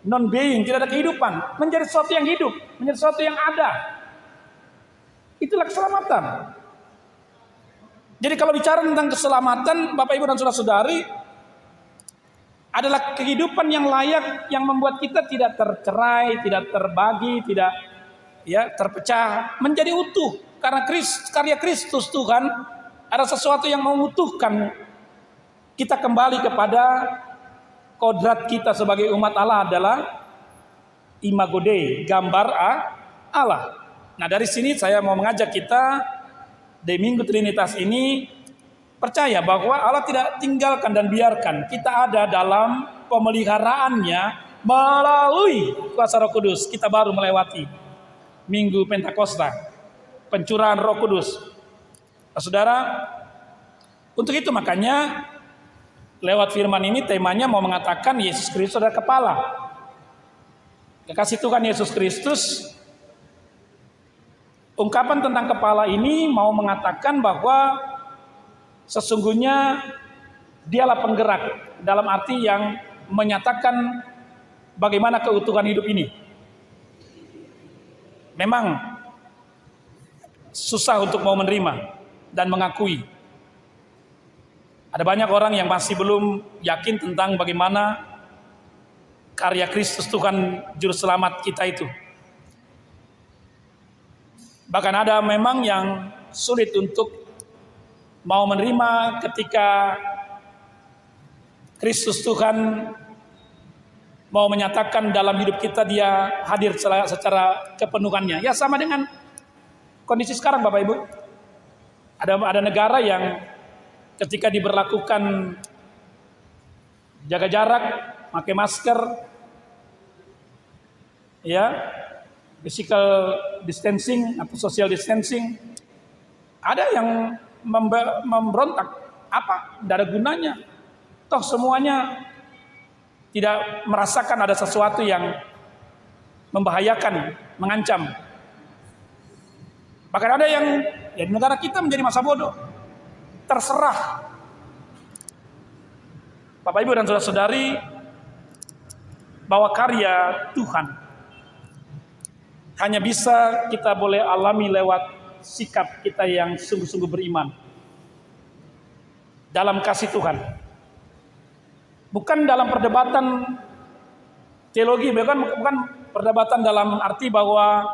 non-being, tidak ada kehidupan, menjadi sesuatu yang hidup, menjadi sesuatu yang ada. Itulah keselamatan. Jadi kalau bicara tentang keselamatan, Bapak Ibu dan saudara-saudari, adalah kehidupan yang layak, yang membuat kita tidak tercerai, tidak terbagi, tidak terpecah, menjadi utuh. Karena karya Kristus Tuhan ada sesuatu yang mengutuhkan kita kembali kepada kodrat kita sebagai umat Allah adalah imago Dei, gambar Allah. Nah, dari sini saya mau mengajak kita di Minggu Trinitas ini percaya bahwa Allah tidak tinggalkan dan biarkan kita ada dalam pemeliharaannya melalui kuasa Roh Kudus. Kita baru melewati Minggu Pentakosta, pencurahan Roh Kudus. Nah, saudara, untuk itu makanya lewat firman ini temanya mau mengatakan Yesus Kristus adalah kepala. Kekasih Tuhan Yesus Kristus, ungkapan tentang kepala ini mau mengatakan bahwa sesungguhnya dialah penggerak, dalam arti yang menyatakan bagaimana keutuhan hidup ini. Memang susah untuk mau menerima dan mengakui. Ada banyak orang yang masih belum yakin tentang bagaimana karya Kristus Tuhan Juru Selamat kita itu. Bahkan ada memang yang sulit untuk mau menerima ketika Kristus Tuhan mau menyatakan dalam hidup kita Dia hadir secara kepenuhannya. Ya, sama dengan kondisi sekarang, Bapak Ibu. Ada negara yang ketika diberlakukan jaga jarak, pakai masker, ya, physical distancing atau social distancing, ada yang memberontak. Apa? Tidak ada gunanya. Toh semuanya tidak merasakan ada sesuatu yang membahayakan, mengancam. Bahkan ada yang di negara kita menjadi masa bodoh. Terserah. Bapak Ibu dan saudara-saudari, bahwa karya Tuhan hanya bisa kita boleh alami lewat sikap kita yang sungguh-sungguh beriman dalam kasih Tuhan. Bukan dalam perdebatan teologi, bukan perdebatan dalam arti bahwa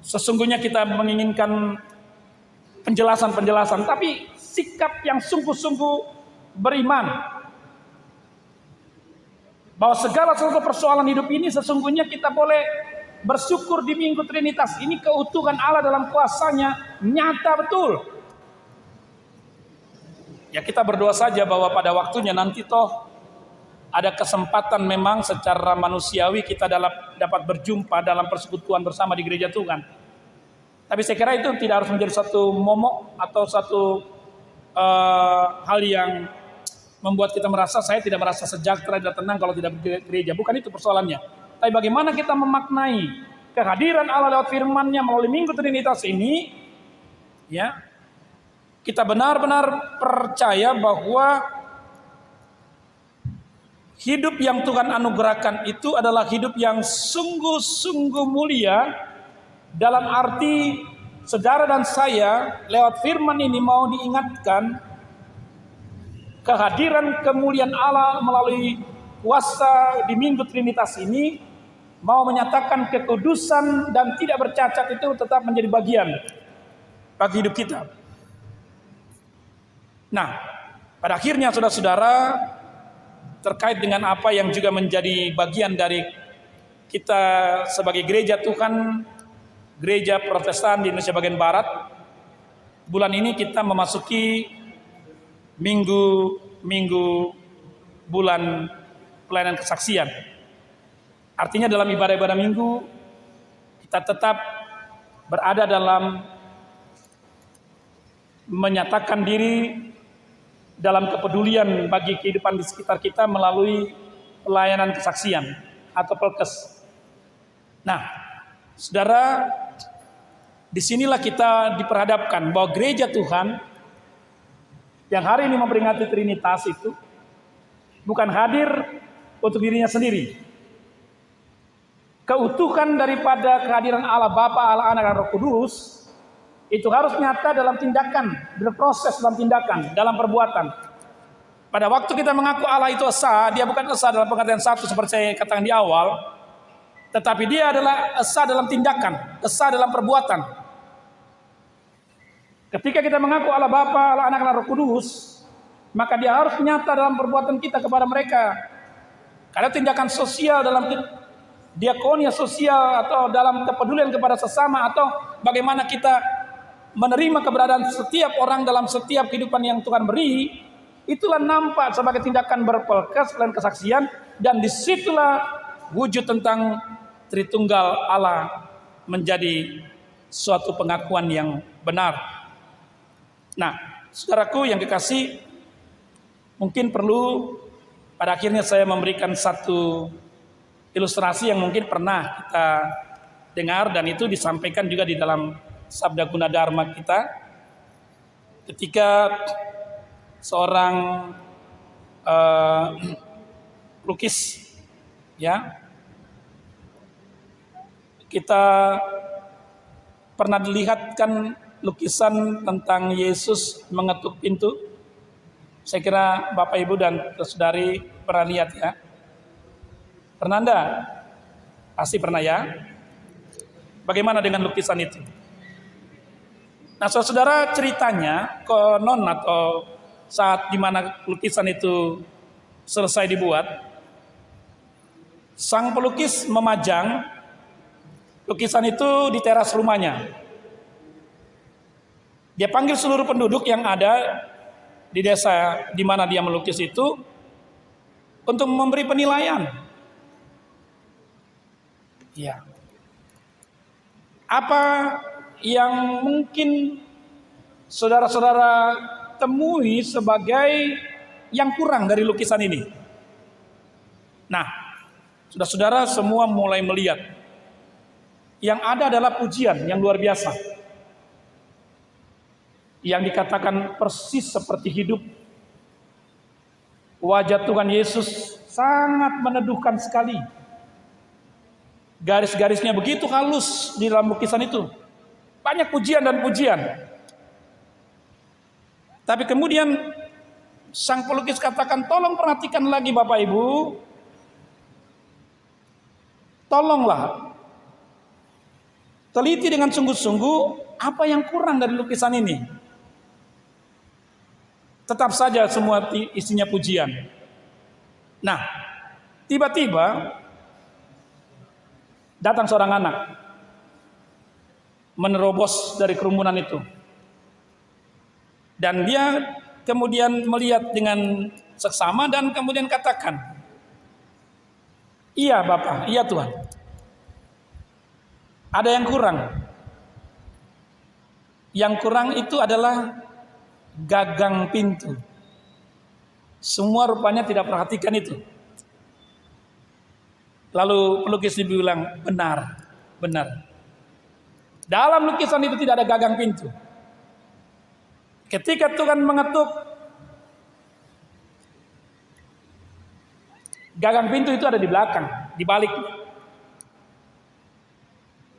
sesungguhnya kita menginginkan penjelasan-penjelasan, tapi sikap yang sungguh-sungguh beriman bahwa segala sesuatu persoalan hidup ini sesungguhnya kita boleh bersyukur di Minggu Trinitas. Ini keutuhan Allah dalam kuasanya nyata betul. Ya kita berdoa saja bahwa pada waktunya nanti toh ada kesempatan memang secara manusiawi kita dapat berjumpa dalam persekutuan bersama di gereja Tuhan. Tapi saya kira itu tidak harus menjadi satu momok atau satu hal yang membuat kita merasa saya tidak merasa sejahtera dan tenang kalau tidak ke gereja. Bukan itu persoalannya. Tapi bagaimana kita memaknai kehadiran Allah lewat firman-Nya melalui Minggu Trinitas ini, ya, kita benar-benar percaya bahwa hidup yang Tuhan anugerahkan itu adalah hidup yang sungguh-sungguh mulia. Dalam arti saudara dan saya lewat firman ini mau diingatkan kehadiran kemuliaan Allah melalui kuasa di Minggu Trinitas ini mau menyatakan kekudusan dan tidak bercacat itu tetap menjadi bagian bagi hidup kita. Nah, pada akhirnya saudara-saudara, terkait dengan apa yang juga menjadi bagian dari kita sebagai gereja Tuhan, gereja Protestan di Indonesia bagian Barat, bulan ini kita memasuki minggu bulan pelayanan kesaksian. Artinya dalam ibadah-ibadah minggu kita tetap berada dalam menyatakan diri dalam kepedulian bagi kehidupan di sekitar kita melalui pelayanan kesaksian atau pelkes. Nah, saudara, disinilah kita diperhadapkan bahwa gereja Tuhan yang hari ini memperingati Trinitas itu bukan hadir untuk dirinya sendiri. Keutuhan daripada kehadiran Allah Bapa, Allah Anak, dan Roh Kudus itu harus nyata dalam tindakan, berproses dalam tindakan, dalam perbuatan. Pada waktu kita mengaku Allah itu esa, dia bukan esa dalam pengertian satu seperti saya katakan di awal, tetapi dia adalah esa dalam tindakan, esa dalam perbuatan. Ketika kita mengaku Allah Bapa, Allah Anak, dan Roh Kudus, maka dia harus nyata dalam perbuatan kita kepada mereka. Karena tindakan sosial dalam diakonia sosial atau dalam kepedulian kepada sesama atau bagaimana kita menerima keberadaan setiap orang dalam setiap kehidupan yang Tuhan beri, itulah nampak sebagai tindakan berpelkes dan kesaksian, dan disitulah wujud tentang Tritunggal Allah menjadi suatu pengakuan yang benar. Nah, saudaraku yang kekasih, mungkin perlu pada akhirnya saya memberikan satu ilustrasi yang mungkin pernah kita dengar dan itu disampaikan juga di dalam Sabda Gunadharma kita ketika seorang pelukis, ya, kita pernah dilihatkan lukisan tentang Yesus mengetuk pintu. Saya kira Bapak Ibu dan saudari pernah lihat ya. Pernah Anda? Pasti pernah ya. Bagaimana dengan lukisan itu? Nah, saudara, ceritanya konon atau saat dimana lukisan itu selesai dibuat, sang pelukis memajang lukisan itu di teras rumahnya. Dia panggil seluruh penduduk yang ada di desa di mana dia melukis itu untuk memberi penilaian. Ya. Apa yang mungkin saudara-saudara temui sebagai yang kurang dari lukisan ini? Nah, saudara-saudara semua mulai melihat yang ada adalah pujian yang luar biasa, yang dikatakan persis seperti hidup. Wajah Tuhan Yesus sangat meneduhkan sekali. Garis-garisnya begitu halus di dalam lukisan itu. Banyak pujian dan pujian. Tapi kemudian sang pelukis katakan, tolong perhatikan lagi Bapak Ibu. tolonglah teliti dengan sungguh-sungguh apa yang kurang dari lukisan ini. Tetap saja semua isinya pujian. Nah, tiba-tiba datang seorang anak menerobos dari kerumunan itu. Dan dia kemudian melihat dengan seksama dan kemudian katakan, "Iya Bapak, iya Tuhan. Ada yang kurang. Yang kurang itu adalah gagang pintu." Semua rupanya tidak perhatikan itu. Lalu pelukis bilang, benar. Dalam lukisan itu tidak ada gagang pintu. Ketika Tuhan mengetuk, gagang pintu itu ada di belakang, di balik.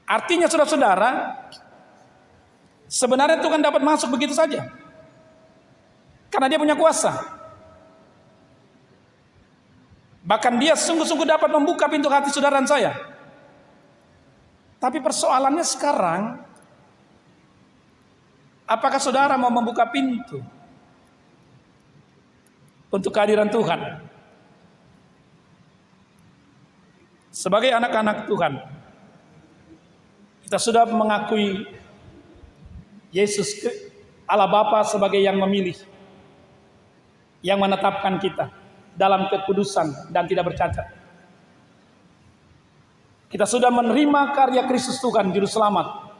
Artinya saudara-saudara, sebenarnya Tuhan dapat masuk begitu saja. Karena dia punya kuasa. Bahkan dia sungguh-sungguh dapat membuka pintu hati saudara dan saya. Tapi persoalannya sekarang, apakah saudara mau membuka pintu untuk kehadiran Tuhan? Sebagai anak-anak Tuhan, kita sudah mengakui Yesus Allah Bapa sebagai yang memilih, yang menetapkan kita dalam kekudusan dan tidak bercacat. Kita sudah menerima karya Kristus Tuhan Juru Selamat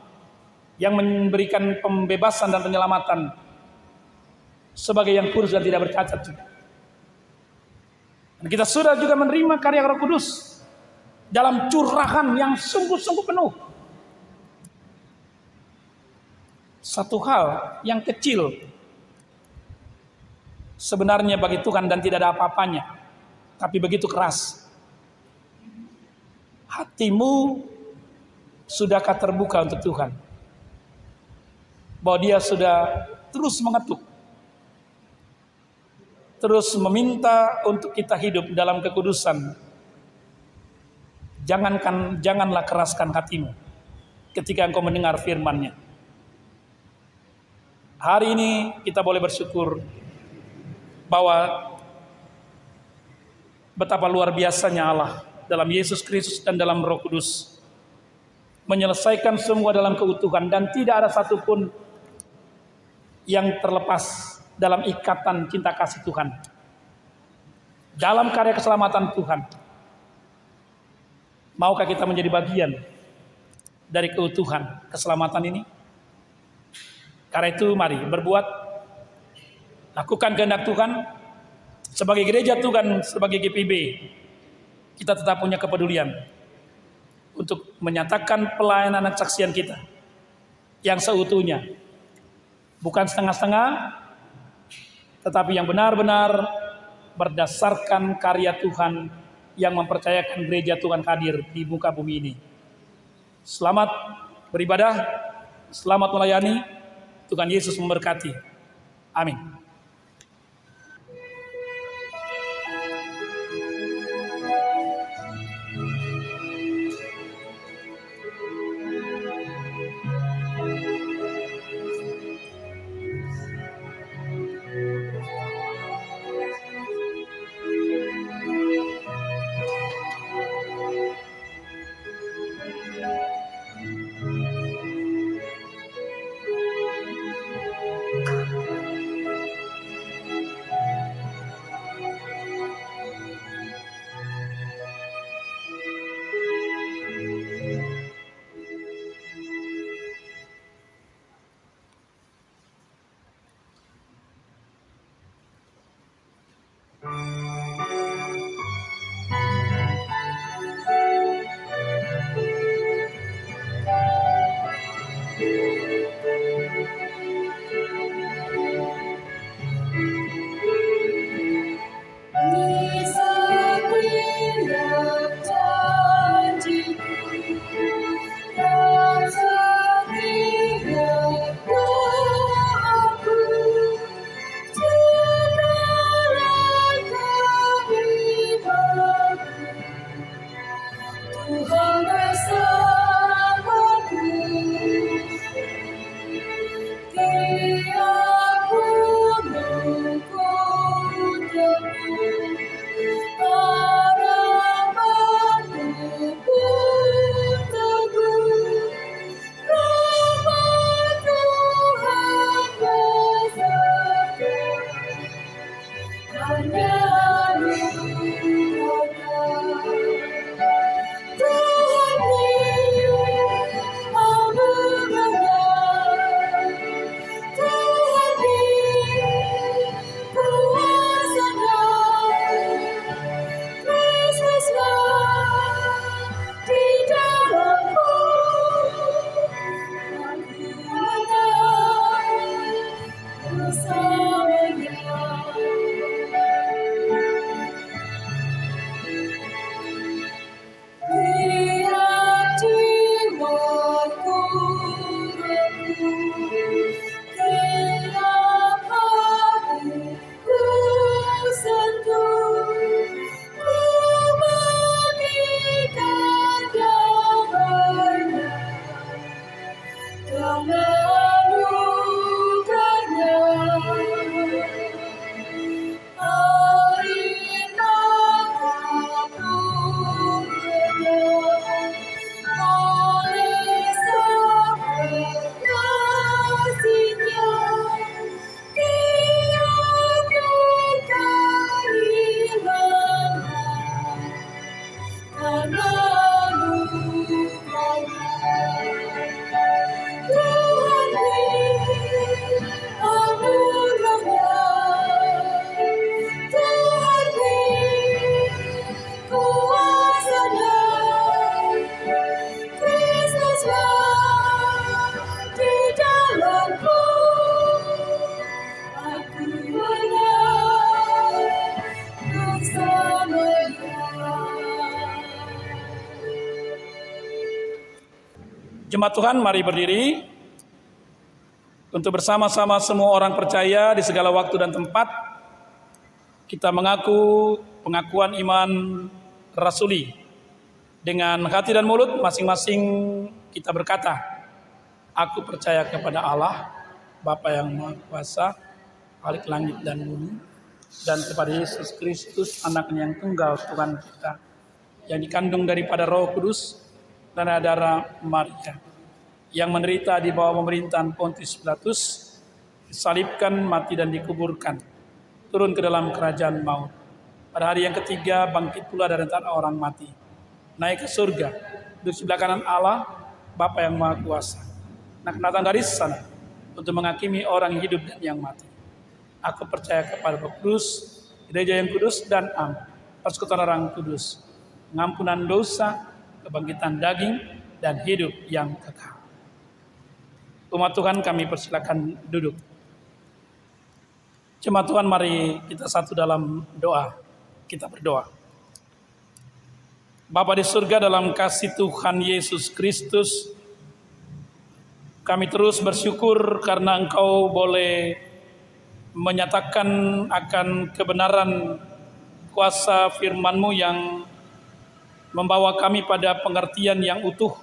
yang memberikan pembebasan dan penyelamatan sebagai yang kudus dan tidak bercacat juga. Dan kita sudah juga menerima karya Roh Kudus dalam curahan yang sungguh-sungguh penuh. Satu hal yang kecil sebenarnya bagi Tuhan dan tidak ada apa-apanya, tapi begitu keras. Hatimu sudahkah terbuka untuk Tuhan? Bahwa dia sudah terus mengetuk, terus meminta untuk kita hidup dalam kekudusan. Janganlah keraskan hatimu ketika engkau mendengar firman-Nya. Hari ini kita boleh bersyukur bahwa betapa luar biasanya Allah dalam Yesus Kristus dan dalam Roh Kudus menyelesaikan semua dalam keutuhan, dan tidak ada satupun yang terlepas dalam ikatan cinta kasih Tuhan, dalam karya keselamatan Tuhan. Maukah kita menjadi bagian dari keutuhan keselamatan ini? Karena itu mari berbuat, lakukan kehendak Tuhan. Sebagai gereja Tuhan, sebagai GPB, kita tetap punya kepedulian untuk menyatakan pelayanan dan kesaksian kita yang seutuhnya, bukan setengah-setengah, tetapi yang benar-benar berdasarkan karya Tuhan yang mempercayakan gereja Tuhan hadir di muka bumi ini. Selamat beribadah, selamat melayani. Tuhan Yesus memberkati. Amin. bersamanya. Tiap jiwaku ragu, tiap hatiku sentuh, ku bagikan damainya karena anugerahnya. Jemaat Tuhan, mari berdiri untuk bersama-sama semua orang percaya di segala waktu dan tempat kita mengaku pengakuan iman rasuli. Dengan hati dan mulut masing-masing kita berkata, aku percaya kepada Allah, Bapa yang Maha Kuasa, Khalik langit dan bumi, dan kepada Yesus Kristus, Anaknya yang tunggal Tuhan kita, yang dikandung daripada Roh Kudus dan darah Maria, yang menderita di bawah pemerintahan Pontius Pilatus, disalibkan, mati dan dikuburkan, turun ke dalam kerajaan maut. Pada hari yang ketiga bangkit pula dari antara orang mati, naik ke surga, duduk sebelah kanan Allah, Bapa yang Maha Kuasa. Nak datang dari sana untuk menghakimi orang yang hidup dan yang mati. Aku percaya kepada Roh Kudus, gereja yang kudus dan am, persekutuan orang kudus, pengampunan dosa, kebangkitan daging, dan hidup yang kekal. Umat Tuhan, kami persilakan duduk. Jemaat Tuhan, mari kita satu dalam doa. Kita berdoa. Bapa di surga, dalam kasih Tuhan Yesus Kristus, kami terus bersyukur karena Engkau boleh menyatakan akan kebenaran kuasa firman-Mu yang membawa kami pada pengertian yang utuh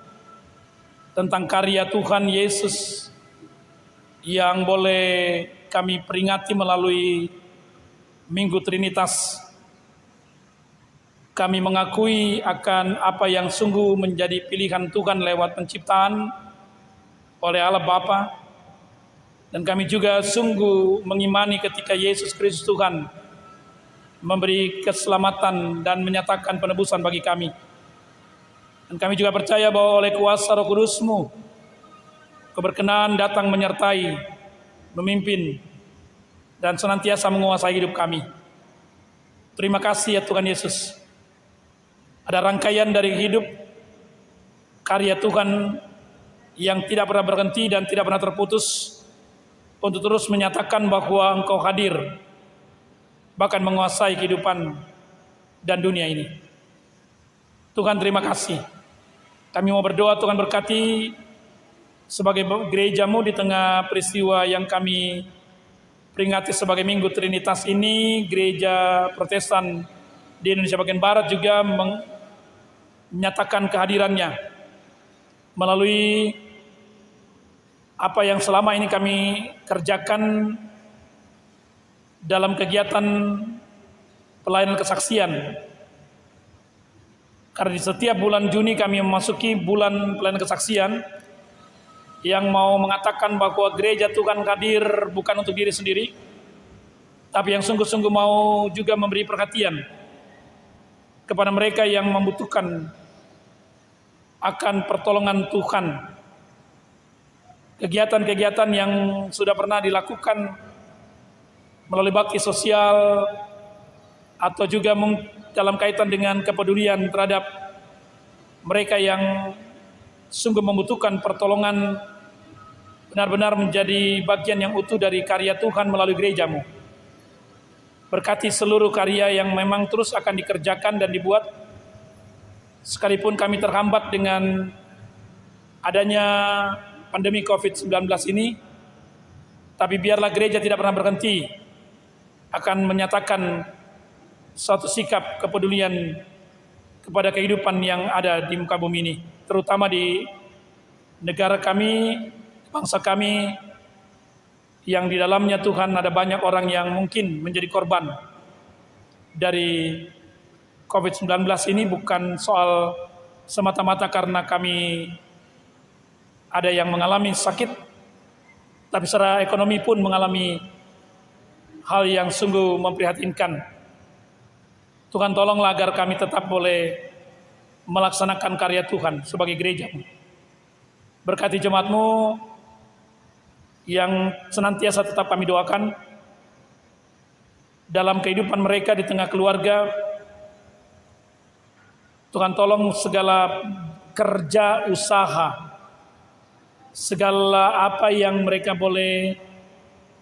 tentang karya Tuhan Yesus yang boleh kami peringati melalui Minggu Trinitas. Kami mengakui akan apa yang sungguh menjadi pilihan Tuhan lewat penciptaan oleh Allah Bapa, dan kami juga sungguh mengimani ketika Yesus Kristus Tuhan memberi keselamatan dan menyatakan penebusan bagi kami. Dan kami juga percaya bahwa oleh kuasa Roh Kudus-Mu, keberkenaan datang menyertai, memimpin, dan senantiasa menguasai hidup kami. Terima kasih ya Tuhan Yesus. Ada rangkaian dari hidup karya Tuhan yang tidak pernah berhenti dan tidak pernah terputus untuk terus menyatakan bahwa Engkau hadir, bahkan menguasai kehidupan dan dunia ini. Tuhan, terima kasih. Kami mau berdoa, Tuhan berkati sebagai gereja-Mu di tengah peristiwa yang kami peringati sebagai Minggu Trinitas ini. Gereja Protestan di Indonesia bagian Barat juga menyatakan kehadirannya melalui apa yang selama ini kami kerjakan dalam kegiatan pelayanan kesaksian. Karena di setiap bulan Juni kami memasuki bulan pelayanan kesaksian yang mau mengatakan bahwa gereja Tuhan hadir bukan untuk diri sendiri, tapi yang sungguh-sungguh mau juga memberi perhatian kepada mereka yang membutuhkan akan pertolongan Tuhan. Kegiatan-kegiatan yang sudah pernah dilakukan melalui bakti sosial atau juga dalam kaitan dengan kepedulian terhadap mereka yang sungguh membutuhkan pertolongan benar-benar menjadi bagian yang utuh dari karya Tuhan melalui gereja-Mu. Berkati seluruh karya yang memang terus akan dikerjakan dan dibuat, sekalipun kami terhambat dengan adanya pandemi COVID-19 ini, tapi biarlah gereja tidak pernah berhenti akan menyatakan suatu sikap kepedulian kepada kehidupan yang ada di muka bumi ini, terutama di negara kami, bangsa kami, yang di dalamnya Tuhan ada banyak orang yang mungkin menjadi korban dari COVID-19 ini, bukan soal semata-mata karena kami ada yang mengalami sakit, tapi secara ekonomi pun mengalami hal yang sungguh memprihatinkan. Tuhan tolonglah agar kami tetap boleh melaksanakan karya Tuhan sebagai gereja. Berkati jemaat-Mu yang senantiasa tetap kami doakan dalam kehidupan mereka di tengah keluarga. Tuhan tolong segala kerja, usaha, segala apa yang mereka boleh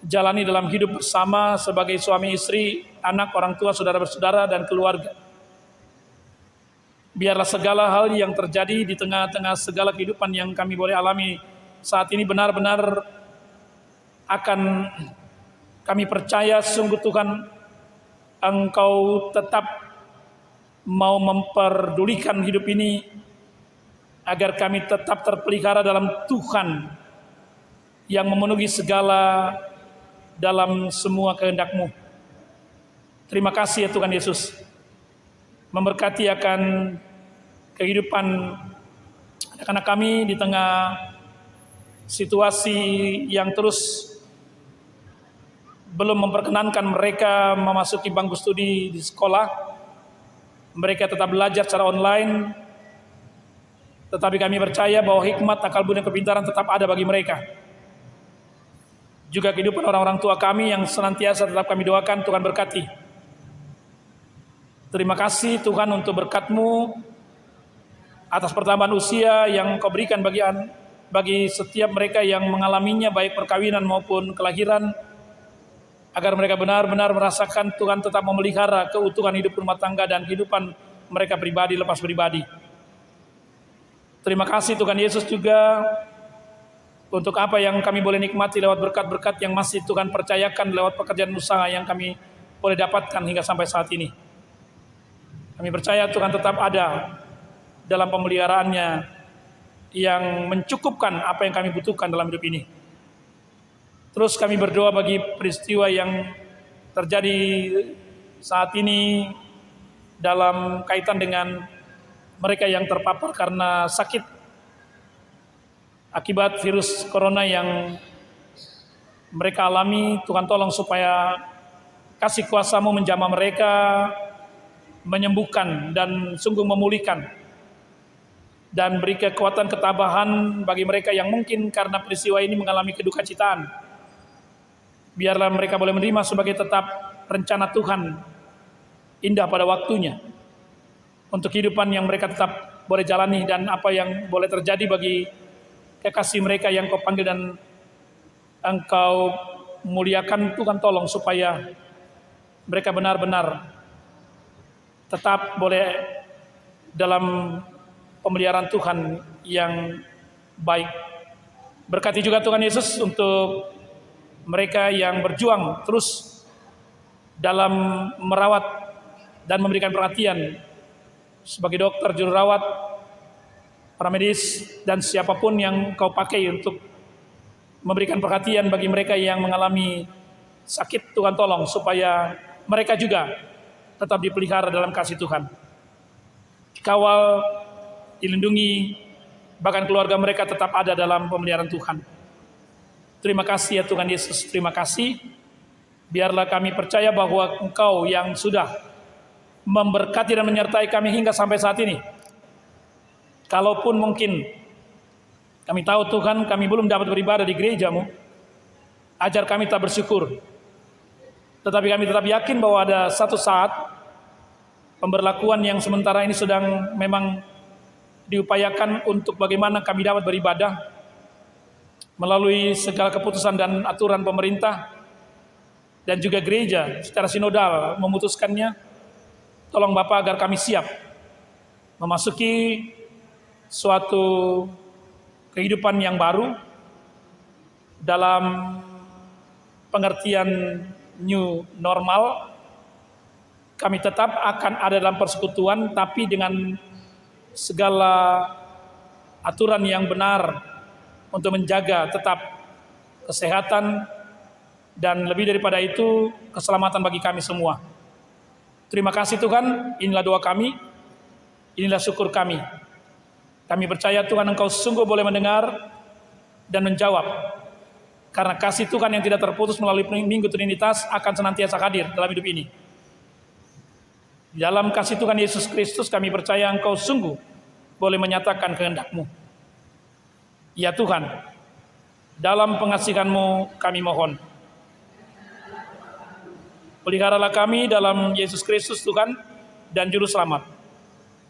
jalani dalam hidup bersama sebagai suami istri, anak, orang tua, saudara bersaudara, dan keluarga. Biarlah segala hal yang terjadi di tengah-tengah segala kehidupan yang kami boleh alami saat ini benar-benar akan kami percaya sungguh Tuhan, Engkau tetap mau memperdulikan hidup ini agar kami tetap terpelihara dalam Tuhan yang memenuhi segala dalam semua kehendak-Mu. Terima kasih ya Tuhan Yesus, memberkati akan kehidupan anak-anak kami di tengah situasi yang terus belum memperkenankan mereka memasuki bangku studi di sekolah. Mereka tetap belajar secara online, tetapi kami percaya bahwa hikmat, akal budi, dan kepintaran tetap ada bagi mereka. Juga kehidupan orang-orang tua kami yang senantiasa tetap kami doakan, Tuhan berkati. Terima kasih Tuhan untuk berkat-Mu atas pertambahan usia yang Kau berikan bagi setiap mereka yang mengalaminya, baik perkawinan maupun kelahiran, agar mereka benar-benar merasakan Tuhan tetap memelihara keutuhan hidup rumah tangga dan kehidupan mereka pribadi lepas pribadi. Terima kasih Tuhan Yesus juga untuk apa yang kami boleh nikmati lewat berkat-berkat yang masih Tuhan percayakan lewat pekerjaan usaha yang kami boleh dapatkan hingga sampai saat ini. Kami percaya Tuhan tetap ada dalam pemeliharaannya yang mencukupkan apa yang kami butuhkan dalam hidup ini. Terus kami berdoa bagi peristiwa yang terjadi saat ini dalam kaitan dengan mereka yang terpapar karena sakit akibat virus corona yang mereka alami. Tuhan tolong supaya kasih kuasa-Mu menjamah mereka, menyembuhkan dan sungguh memulihkan, dan beri kekuatan ketabahan bagi mereka yang mungkin karena peristiwa ini mengalami kedukacitaan. Biarlah mereka boleh menerima sebagai tetap rencana Tuhan indah pada waktunya untuk kehidupan yang mereka tetap boleh jalani, dan apa yang boleh terjadi bagi kekasih mereka yang Kau panggil dan Engkau muliakan. Tuhan tolong supaya mereka benar-benar tetap boleh dalam pemeliharaan Tuhan yang baik. Berkati juga Tuhan Yesus untuk mereka yang berjuang terus dalam merawat dan memberikan perhatian sebagai dokter, juru rawat, para medis, dan siapapun yang Kau pakai untuk memberikan perhatian bagi mereka yang mengalami sakit. Tuhan tolong supaya mereka juga tetap dipelihara dalam kasih Tuhan, dikawal, dilindungi, bahkan keluarga mereka tetap ada dalam pemeliharaan Tuhan. Terima kasih ya Tuhan Yesus, terima kasih. Biarlah kami percaya bahwa Engkau yang sudah memberkati dan menyertai kami hingga sampai saat ini. Kalaupun mungkin kami tahu Tuhan, kami belum dapat beribadah di gereja-Mu, ajar kami tak bersyukur. Tetapi kami tetap yakin bahwa ada satu saat pemberlakuan yang sementara ini sedang memang diupayakan untuk bagaimana kami dapat beribadah. melalui segala keputusan dan aturan pemerintah dan juga gereja secara sinodal memutuskannya. Tolong Bapak agar kami siap memasuki suatu kehidupan yang baru dalam pengertian new normal. Kami tetap akan ada dalam persekutuan, tapi dengan segala aturan yang benar untuk menjaga tetap kesehatan dan lebih daripada itu keselamatan bagi kami semua. Terima kasih Tuhan, inilah doa kami, inilah syukur kami. Kami percaya Tuhan Engkau sungguh boleh mendengar dan menjawab. Karena kasih Tuhan yang tidak terputus melalui Minggu Trinitas akan senantiasa hadir dalam hidup ini. Di dalam kasih Tuhan Yesus Kristus kami percaya Engkau sungguh boleh menyatakan kehendak-Mu. Ya Tuhan, dalam pengasihan-Mu kami mohon. Peliharalah kami dalam Yesus Kristus Tuhan dan Juru Selamat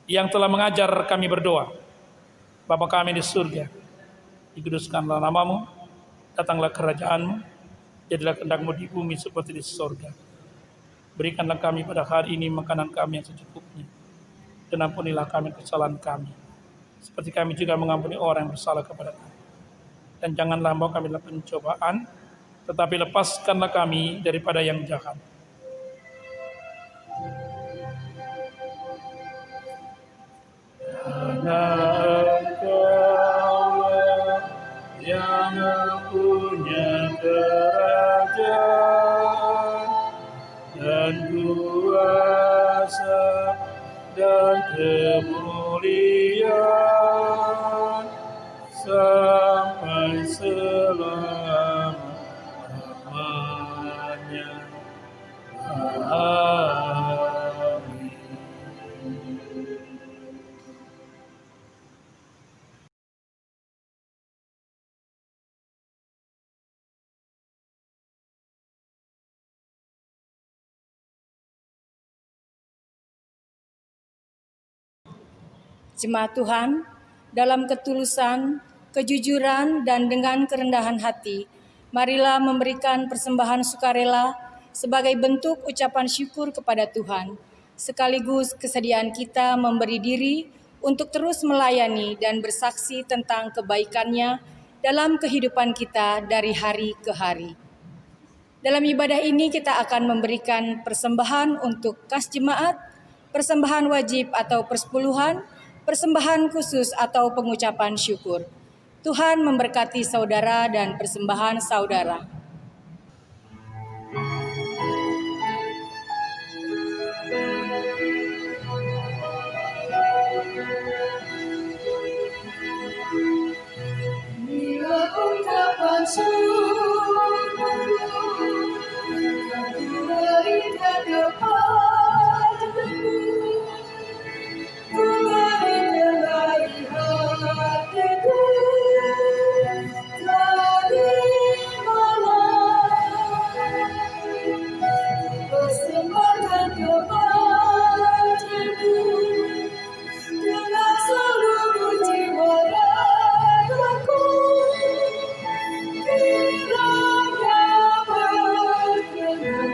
yang telah mengajar kami berdoa. Bapa kami di surga, dikuduskanlah nama-Mu, datanglah kerajaan-Mu, jadilah kehendak-Mu di bumi seperti di surga. Berikanlah kami pada hari ini makanan kami yang secukupnya, dan ampunilah kami kesalahan kami, seperti kami juga mengampuni orang yang bersalah kepada kami. Dan janganlah membawa kami dalam pencobaan, tetapi lepaskanlah kami daripada yang jahat. Hanya Engkaulah yang mempunyai kerajaan dan kuasa dan kemuliaan sampai selama-lamanya. Amin. Jemaat Tuhan, dalam ketulusan, kejujuran, dan dengan kerendahan hati, marilah memberikan persembahan sukarela sebagai bentuk ucapan syukur kepada Tuhan, sekaligus kesediaan kita memberi diri untuk terus melayani dan bersaksi tentang kebaikan-Nya dalam kehidupan kita dari hari ke hari. Dalam ibadah ini kita akan memberikan persembahan untuk kas jemaat, persembahan wajib atau persepuluhan, persembahan khusus atau pengucapan syukur. Tuhan memberkati saudara dan persembahan saudara. Bila ucapan syukur yang kuberikan kepadamu, kuberikan dari hatiku, terimalah, persembahkan kepadamu dengan seluruh jiwa ragaku. Kiranya berkenan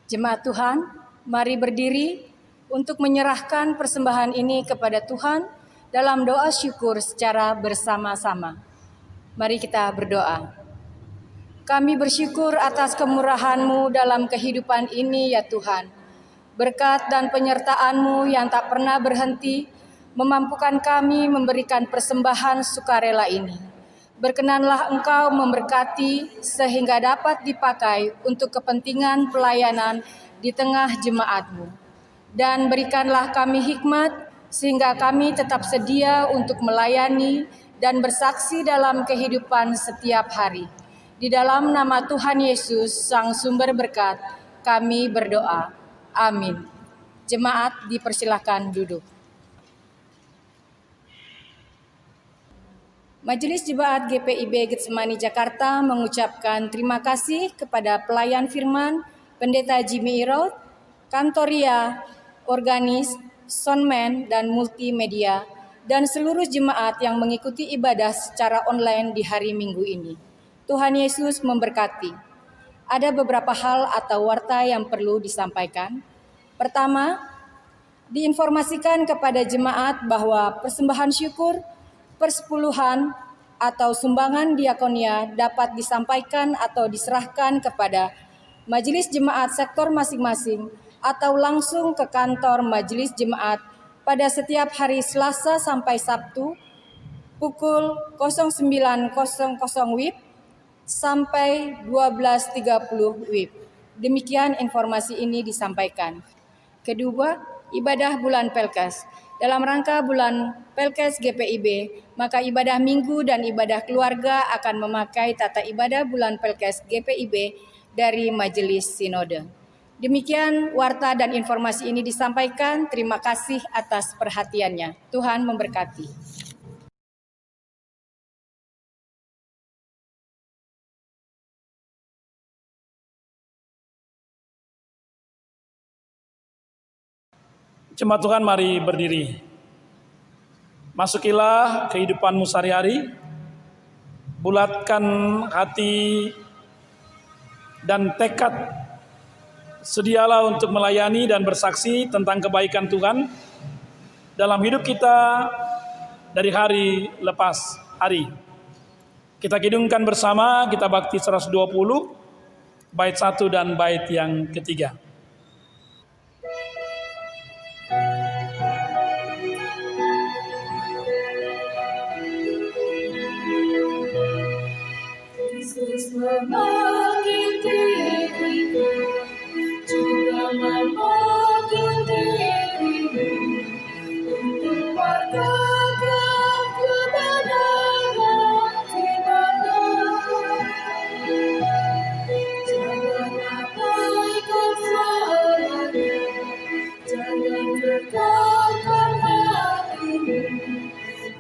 Jemaat Tuhan, mari berdiri untuk menyerahkan persembahan ini kepada Tuhan dalam doa syukur secara bersama-sama. Mari kita berdoa. Kami bersyukur atas kemurahan-Mu dalam kehidupan ini ya Tuhan. Berkat dan penyertaan-Mu yang tak pernah berhenti memampukan kami memberikan persembahan sukarela ini. Berkenanlah Engkau memberkati sehingga dapat dipakai untuk kepentingan pelayanan di tengah jemaat-Mu. Dan berikanlah kami hikmat sehingga kami tetap sedia untuk melayani dan bersaksi dalam kehidupan setiap hari. Di dalam nama Tuhan Yesus, Sang Sumber Berkat, kami berdoa. Amin. Jemaat dipersilakan duduk. Majelis Jemaat GPIB Getsemani Jakarta mengucapkan terima kasih kepada pelayan firman, Pendeta Jimmy Iraud, Kantoria, Organis, Soundman, dan Multimedia, dan seluruh jemaat yang mengikuti ibadah secara online di hari Minggu ini. Tuhan Yesus memberkati. Ada beberapa hal atau warta yang perlu disampaikan. Pertama, diinformasikan kepada jemaat bahwa persembahan syukur, persepuluhan, atau sumbangan diakonia dapat disampaikan atau diserahkan kepada majelis jemaat sektor masing-masing atau langsung ke kantor majelis jemaat pada setiap hari Selasa sampai Sabtu pukul 09.00 WIB sampai 12.30 WIB. Demikian informasi ini disampaikan. Kedua, ibadah bulan Pelkes. Dalam rangka bulan Pelkes GPIB, maka ibadah minggu dan ibadah keluarga akan memakai tata ibadah bulan Pelkes GPIB dari Majelis Sinode. Demikian warta dan informasi ini disampaikan. Terima kasih atas perhatiannya. Tuhan memberkati. Jemaat Tuhan, mari berdiri. Masukilah kehidupanmu sehari-hari. Bulatkan hati dan tekad. Sedialah untuk melayani dan bersaksi tentang kebaikan Tuhan dalam hidup kita dari hari lepas hari. Kita kidungkan bersama, kita bakti 120, bait 1 dan bait yang ketiga. Yesus memanggil dirimu, juga memanggil dirimu untuk wartakan kebenaran firman-Nya. Jangan abaikan suaranya, jangan tegakkan hatimu.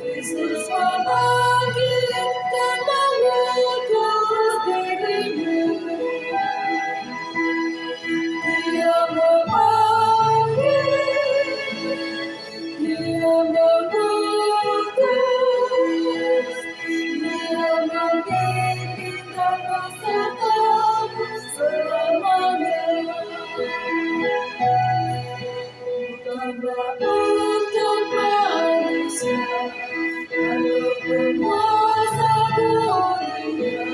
Yesus memanggil dan mengutus dirimu. Dia memanggil, Dia mengutus, Dia mengizinkan besertamu selamanya. Bukanlah untuk manusia atau penguasa dunia,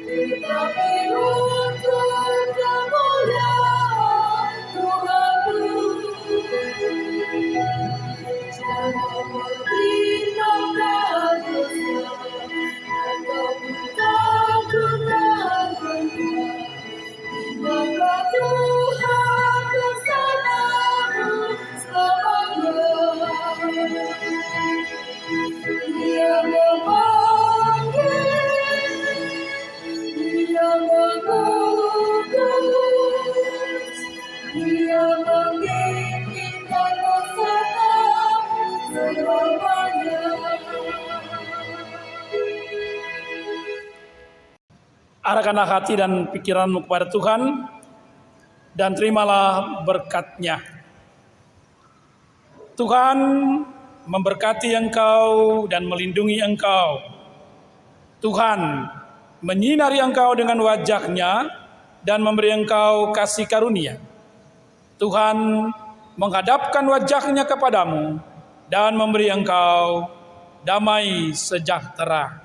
tetapi untuk kemuliaan Tuhanmu. Jangan berbimbang dan dosa, atau takutkan Tuhan. Ingatlah Tuhan bersamamu selamanya. Dia memanggil, Dia mengutus, Dia mengizinkan besertamu selamanya. Arahkanlah hati dan pikiranmu kepada Tuhan dan terimalah berkat-Nya. Tuhan memberkati engkau dan melindungi engkau. Tuhan menyinari engkau dengan wajah-Nya dan memberi engkau kasih karunia. Tuhan menghadapkan wajahnya kepadamu dan memberi engkau damai sejahtera.